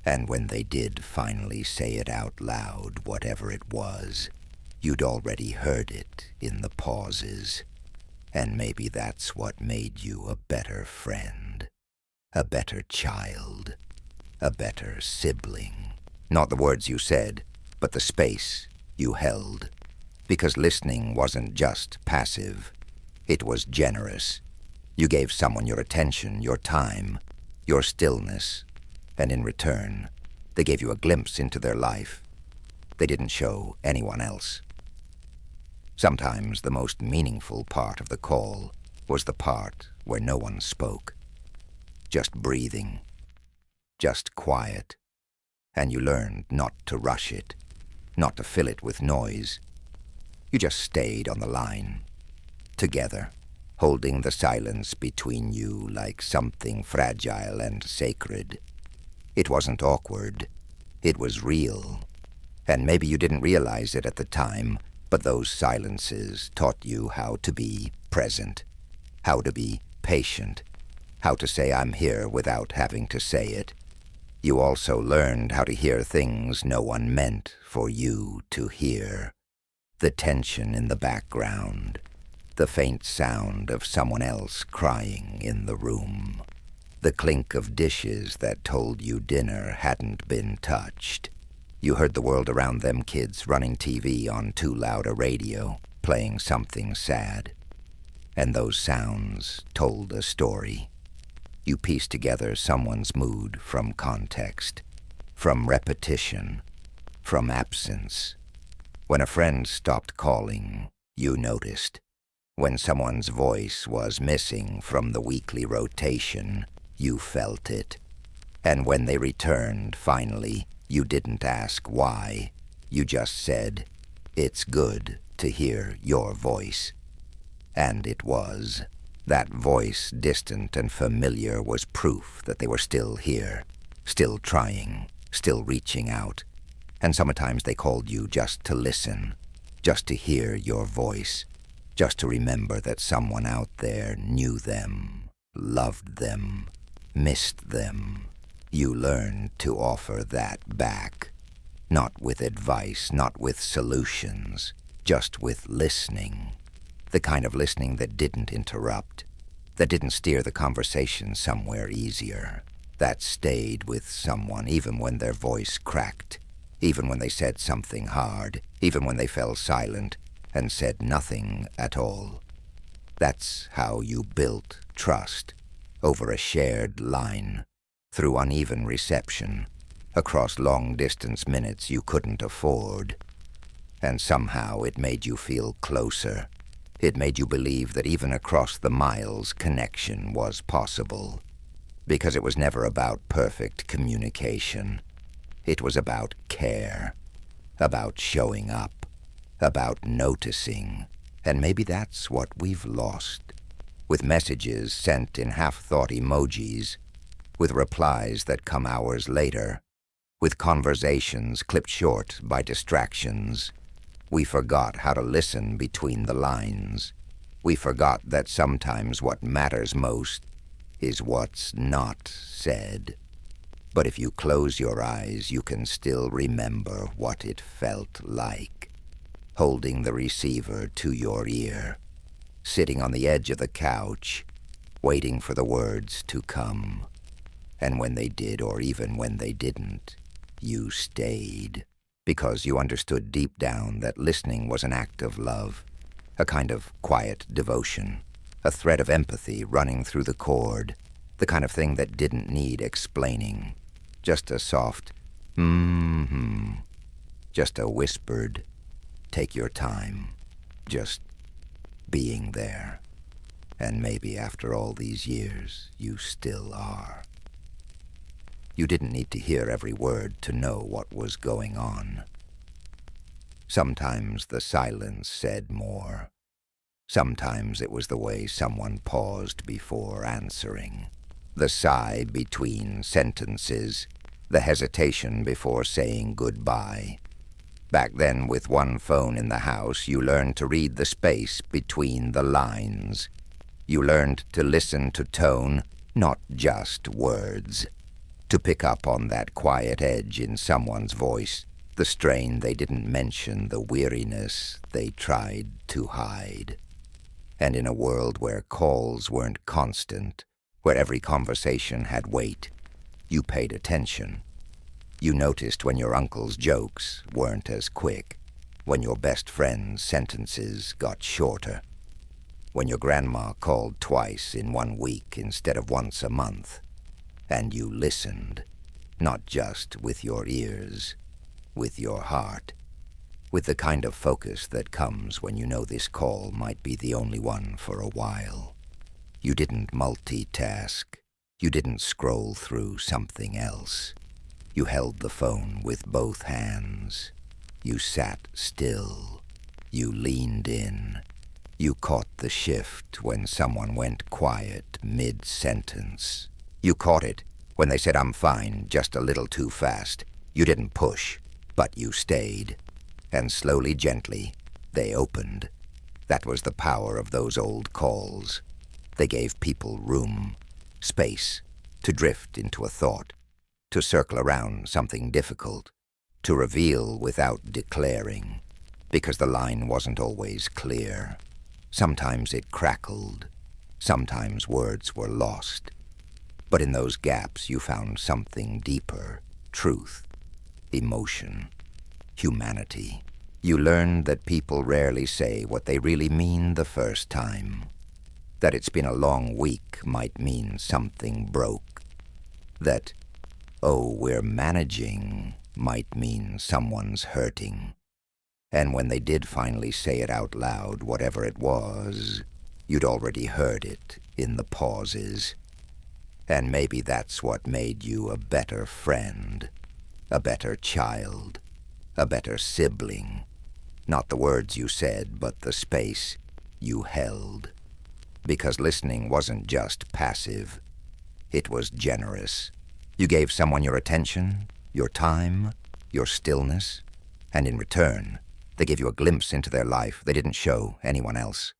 And when they did finally say it out loud, whatever it was, you'd already heard it in the pauses. And maybe that's what made you a better friend, a better child, a better sibling. Not the words you said, but the space you held. Because listening wasn't just passive, it was generous. You gave someone your attention, your time, your stillness, and in return, they gave you a glimpse into their life they didn't show anyone else. Sometimes the most meaningful part of the call was the part where no one spoke. Just breathing, just quiet. And you learned not to rush it, not to fill it with noise. You just stayed on the line, together, holding the silence between you like something fragile and sacred. It wasn't awkward. It was real. And maybe you didn't realize it at the time, but those silences taught you how to be present, how to be patient, how to say "I'm here" without having to say it. You also learned how to hear things no one meant for you to hear. The tension in the background, the faint sound of someone else crying in the room, the clink of dishes that told you dinner hadn't been touched. You heard the world around them kids running TV on too loud a radio, playing something sad. And those sounds told a story. You pieced together someone's mood from context, from repetition, from absence. When a friend stopped calling, you noticed. When someone's voice was missing from the weekly rotation, you felt it. And when they returned, finally, you didn't ask why. You just said, "It's good to hear your voice." And it was. That voice, distant and familiar, was proof that they were still here, still trying, still reaching out. And sometimes they called you just to listen, just to hear your voice, just to remember that someone out there knew them, loved them, missed them. You learned to offer that back, not with advice, not with solutions, just with listening. The kind of listening that didn't interrupt, that didn't steer the conversation somewhere easier, that stayed with someone even when their voice cracked, even when they said something hard, even when they fell silent and said nothing at all. That's how you built trust, over a shared line, through uneven reception, across long-distance minutes you couldn't afford. And somehow it made you feel closer. It made you believe that even across the miles, connection was possible. Because it was never about perfect communication. It was about care, about showing up, about noticing. And maybe that's what we've lost. With messages sent in half-thought emojis, with replies that come hours later, with conversations clipped short by distractions. We forgot how to listen between the lines. We forgot that sometimes what matters most is what's not said. But if you close your eyes, you can still remember what it felt like. Holding the receiver to your ear, sitting on the edge of the couch, waiting for the words to come. And when they did, or even when they didn't, you stayed, because you understood deep down that listening was an act of love, a kind of quiet devotion, a thread of empathy running through the cord, the kind of thing that didn't need explaining, just a soft, mm-hmm, just a whispered, take your time, just being there. And maybe after all these years, you still are. You didn't need to hear every word to know what was going on. Sometimes the silence said more. Sometimes it was the way someone paused before answering. The sigh between sentences, the hesitation before saying goodbye. Back then, with one phone in the house, you learned to read the space between the lines. You learned to listen to tone, not just words. To pick up on that quiet edge in someone's voice, the strain they didn't mention, the weariness they tried to hide. And in a world where calls weren't constant, where every conversation had weight, you paid attention. You noticed when your uncle's jokes weren't as quick, when your best friend's sentences got shorter, when your grandma called twice in 1 week instead of once a month, and you listened, not just with your ears, with your heart, with the kind of focus that comes when you know this call might be the only one for a while. You didn't multitask. You didn't scroll through something else. You held the phone with both hands. You sat still. You leaned in. You caught the shift when someone went quiet mid-sentence. You caught it when they said, "I'm fine," just a little too fast. You didn't push, but you stayed. And slowly, gently, they opened. That was the power of those old calls. They gave people room, space, to drift into a thought, to circle around something difficult, to reveal without declaring, because the line wasn't always clear. Sometimes it crackled. Sometimes words were lost. But in those gaps you found something deeper, truth, emotion, humanity. You learned that people rarely say what they really mean the first time. That it's been a long week might mean something broke. That, "Oh, we're managing," might mean someone's hurting. And when they did finally say it out loud, whatever it was, you'd already heard it in the pauses. And maybe that's what made you a better friend, a better child, a better sibling. Not the words you said, but the space you held. Because listening wasn't just passive, it was generous. You gave someone your attention, your time, your stillness, and in return, they gave you a glimpse into their life they didn't show anyone else.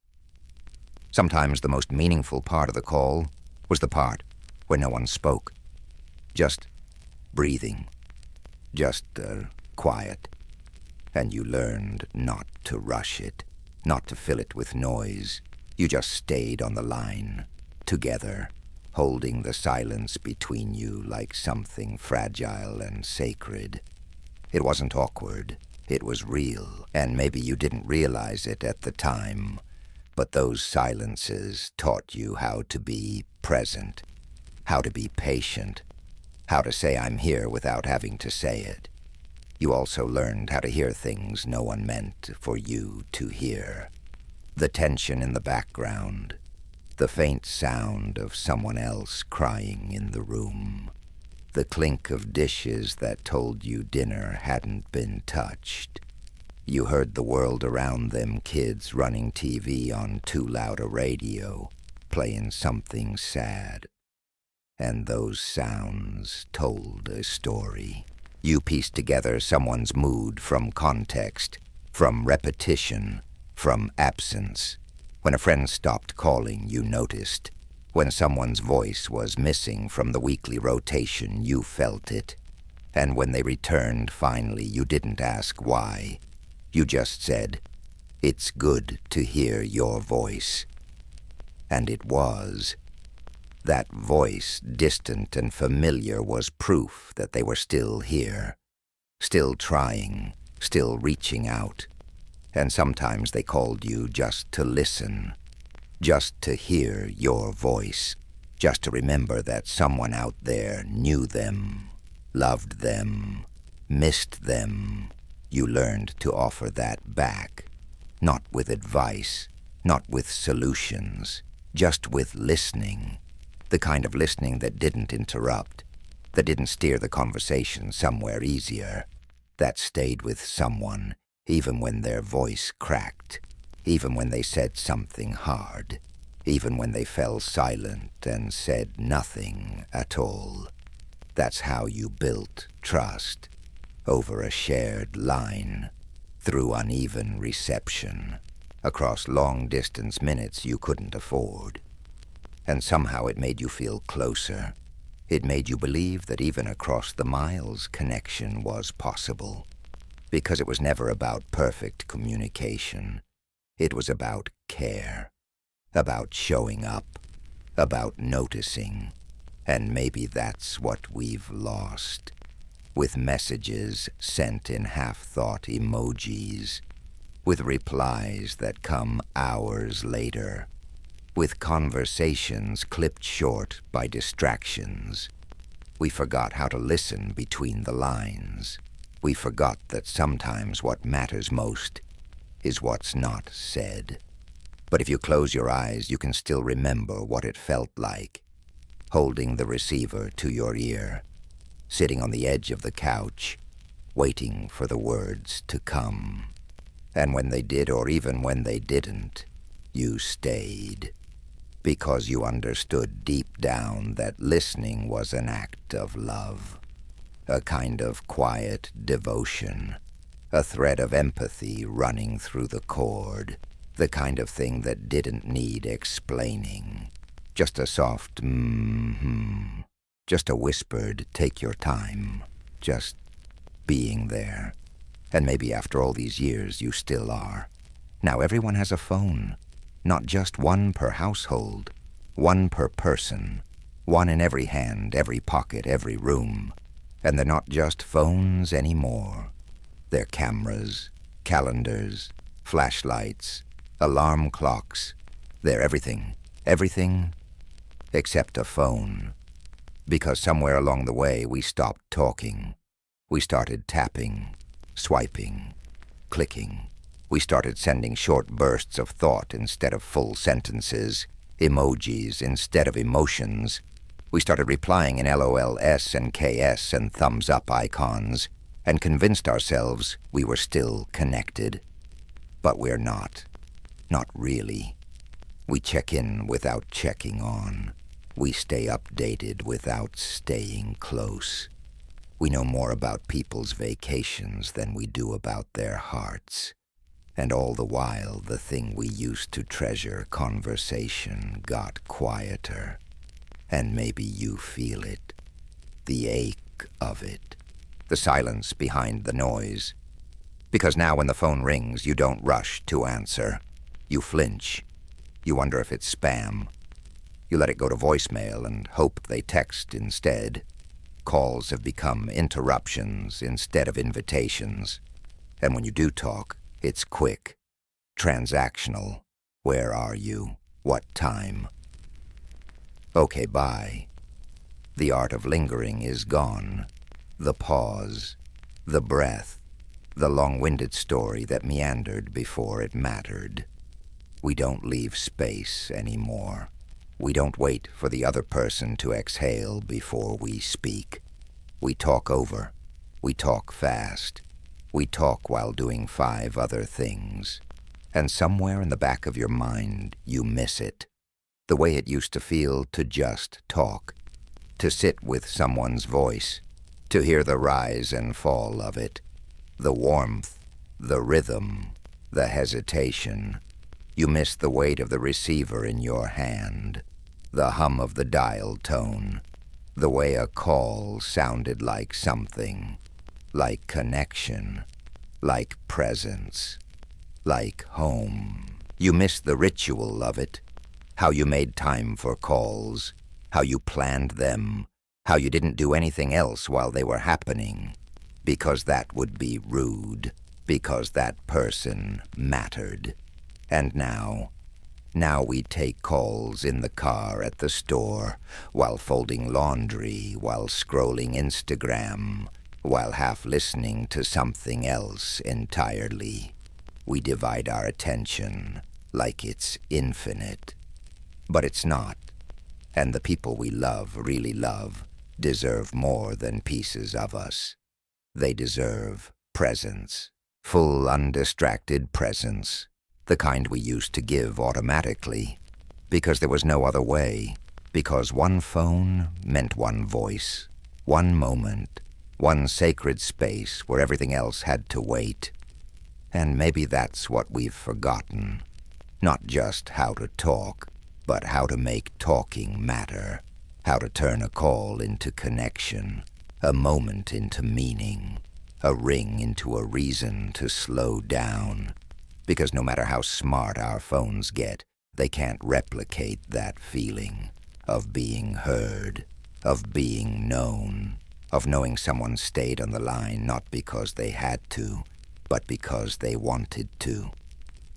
Sometimes the most meaningful part of the call was the part where no one spoke. Just breathing. Just quiet. And you learned not to rush it, not to fill it with noise. You just stayed on the line, together, holding the silence between you like something fragile and sacred. It wasn't awkward. It was real, and maybe you didn't realize it at the time, but those silences taught you how to be present, how to be patient, how to say "I'm here" without having to say it. You also learned how to hear things no one meant for you to hear. The tension in the background, the faint sound of someone else crying in the room, the clink of dishes that told you dinner hadn't been touched. You heard the world around them kids running TV on too loud a radio, playing something sad. And those sounds told a story. You pieced together someone's mood from context, from repetition, from absence. When a friend stopped calling, you noticed. When someone's voice was missing from the weekly rotation, you felt it. And when they returned finally, you didn't ask why. You just said, "It's good to hear your voice." And it was. That voice, distant and familiar, was proof that they were still here. still trying, still reaching out. And sometimes they called you just to listen, just to hear your voice, just to remember that someone out there knew them, loved them, missed them. You learned to offer that back, not with advice, not with solutions, just with listening, the kind of listening that didn't interrupt, that didn't steer the conversation somewhere easier, that stayed with someone even when their voice cracked, even when they said something hard, even when they fell silent and said nothing at all. That's how you built trust, over a shared line, through uneven reception, across long-distance minutes you couldn't afford. And somehow it made you feel closer. It made you believe that even across the miles, connection was possible. Because it was never about perfect communication. It was about care, about showing up, about noticing. And maybe that's what we've lost. With messages sent in half-thought emojis, with replies that come hours later, with conversations clipped short by distractions. We forgot how to listen between the lines. We forgot that sometimes what matters most is what's not said. But if you close your eyes, you can still remember what it felt like, holding the receiver to your ear, sitting on the edge of the couch, waiting for the words to come. And when they did, or even when they didn't, you stayed, because you understood deep down that listening was an act of love, a kind of quiet devotion, a thread of empathy running through the cord, the kind of thing that didn't need explaining, just a soft mm-hmm, just a whispered take your time, just being there. And maybe after all these years you still are. Now everyone has a phone, not just one per household, one per person, one in every hand, every pocket, every room. And they're not just phones anymore. They're cameras, calendars, flashlights, alarm clocks. They're everything, everything except a phone. Because somewhere along the way we stopped talking. We started tapping, swiping, clicking. We started sending short bursts of thought instead of full sentences, emojis instead of emotions. We started replying in LOLs and KS and thumbs-up icons, and convinced ourselves we were still connected. But we're not. Not really. We check in without checking on. We stay updated without staying close. We know more about people's vacations than we do about their hearts. And all the while, the thing we used to treasure, conversation, got quieter. And maybe you feel it, the ache of it, the silence behind the noise. Because now when the phone rings, you don't rush to answer. You flinch. You wonder if it's spam. You let it go to voicemail and hope they text instead. Calls have become interruptions instead of invitations. And when you do talk, it's quick, transactional. Where are you? What time? Okay, bye. The art of lingering is gone. The pause, the breath, the long-winded story that meandered before it mattered. We don't leave space anymore. We don't wait for the other person to exhale before we speak. We talk over. We talk fast. We talk while doing 5 other things. And somewhere in the back of your mind, you miss it. The way it used to feel to just talk, to sit with someone's voice, to hear the rise and fall of it, the warmth, the rhythm, the hesitation. You miss the weight of the receiver in your hand, the hum of the dial tone, the way a call sounded like something, like connection, like presence, like home. You miss the ritual of it. How you made time for calls, how you planned them, how you didn't do anything else while they were happening, because that would be rude, because that person mattered. And now we take calls in the car at the store, while folding laundry, while scrolling Instagram, while half listening to something else entirely. We divide our attention like it's infinite. But it's not. And the people we love, really love, deserve more than pieces of us. They deserve presence, full, undistracted presence, the kind we used to give automatically, because there was no other way, because one phone meant one voice, one moment, one sacred space where everything else had to wait. And maybe that's what we've forgotten. Not just how to talk, but how to make talking matter, how to turn a call into connection, a moment into meaning, a ring into a reason to slow down. Because no matter how smart our phones get, they can't replicate that feeling of being heard, of being known, of knowing someone stayed on the line not because they had to, but because they wanted to,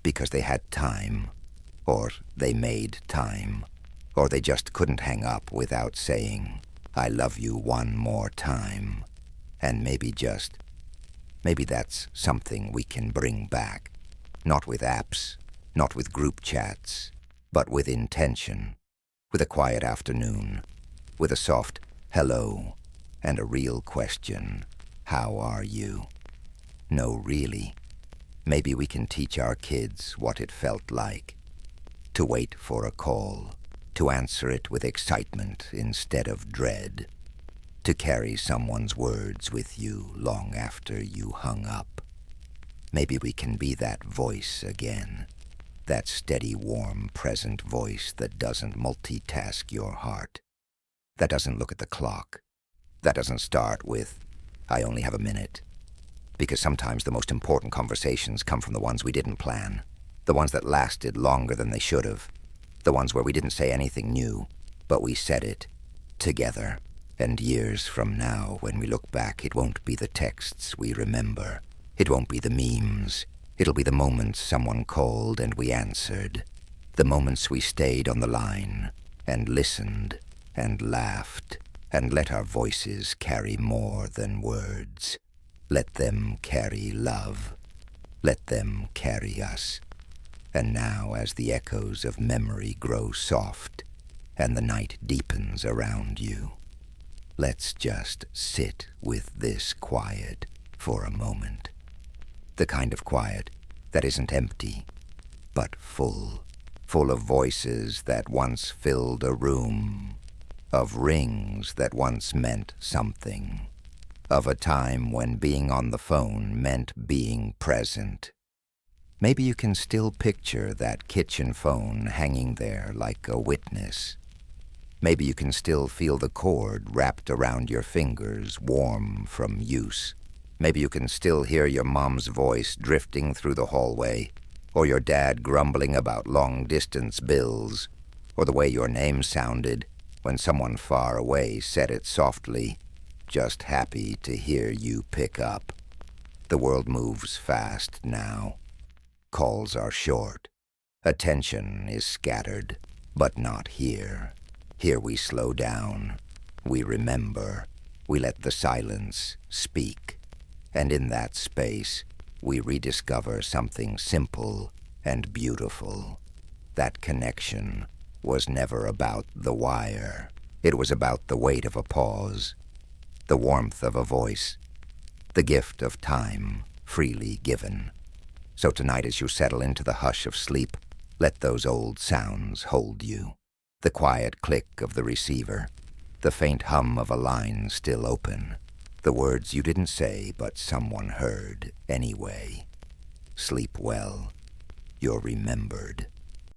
because they had time, or they made time, or they just couldn't hang up without saying, "I love you one more time." And maybe that's something we can bring back. Not with apps, not with group chats, but with intention, with a quiet afternoon, with a soft hello, and a real question, how are you? No, really. Maybe we can teach our kids what it felt like to wait for a call, to answer it with excitement instead of dread, to carry someone's words with you long after you hung up. Maybe we can be that voice again, that steady, warm, present voice that doesn't multitask your heart, that doesn't look at the clock, that doesn't start with, "I only have a minute." Because sometimes the most important conversations come from the ones we didn't plan, the ones that lasted longer than they should have, the ones where we didn't say anything new, but we said it together. And years from now, when we look back, it won't be the texts we remember. It won't be the memes. It'll be the moments someone called and we answered. The moments we stayed on the line and listened and laughed and let our voices carry more than words. Let them carry love. Let them carry us. And now, as the echoes of memory grow soft and the night deepens around you, let's just sit with this quiet for a moment. The kind of quiet that isn't empty, but full of voices that once filled a room, of rings that once meant something, of a time when being on the phone meant being present. Maybe you can still picture that kitchen phone hanging there like a witness. Maybe you can still feel the cord wrapped around your fingers, warm from use. Maybe you can still hear your mom's voice drifting through the hallway, or your dad grumbling about long-distance bills, or the way your name sounded when someone far away said it softly, just happy to hear you pick up. The world moves fast now. Calls are short. Attention is scattered, but not here. Here we slow down. We remember. We let the silence speak. And in that space, we rediscover something simple and beautiful. That connection was never about the wire. It was about the weight of a pause, the warmth of a voice, the gift of time freely given. So tonight, as you settle into the hush of sleep, let those old sounds hold you. The quiet click of the receiver, the faint hum of a line still open, the words you didn't say but someone heard anyway. Sleep well. You're remembered.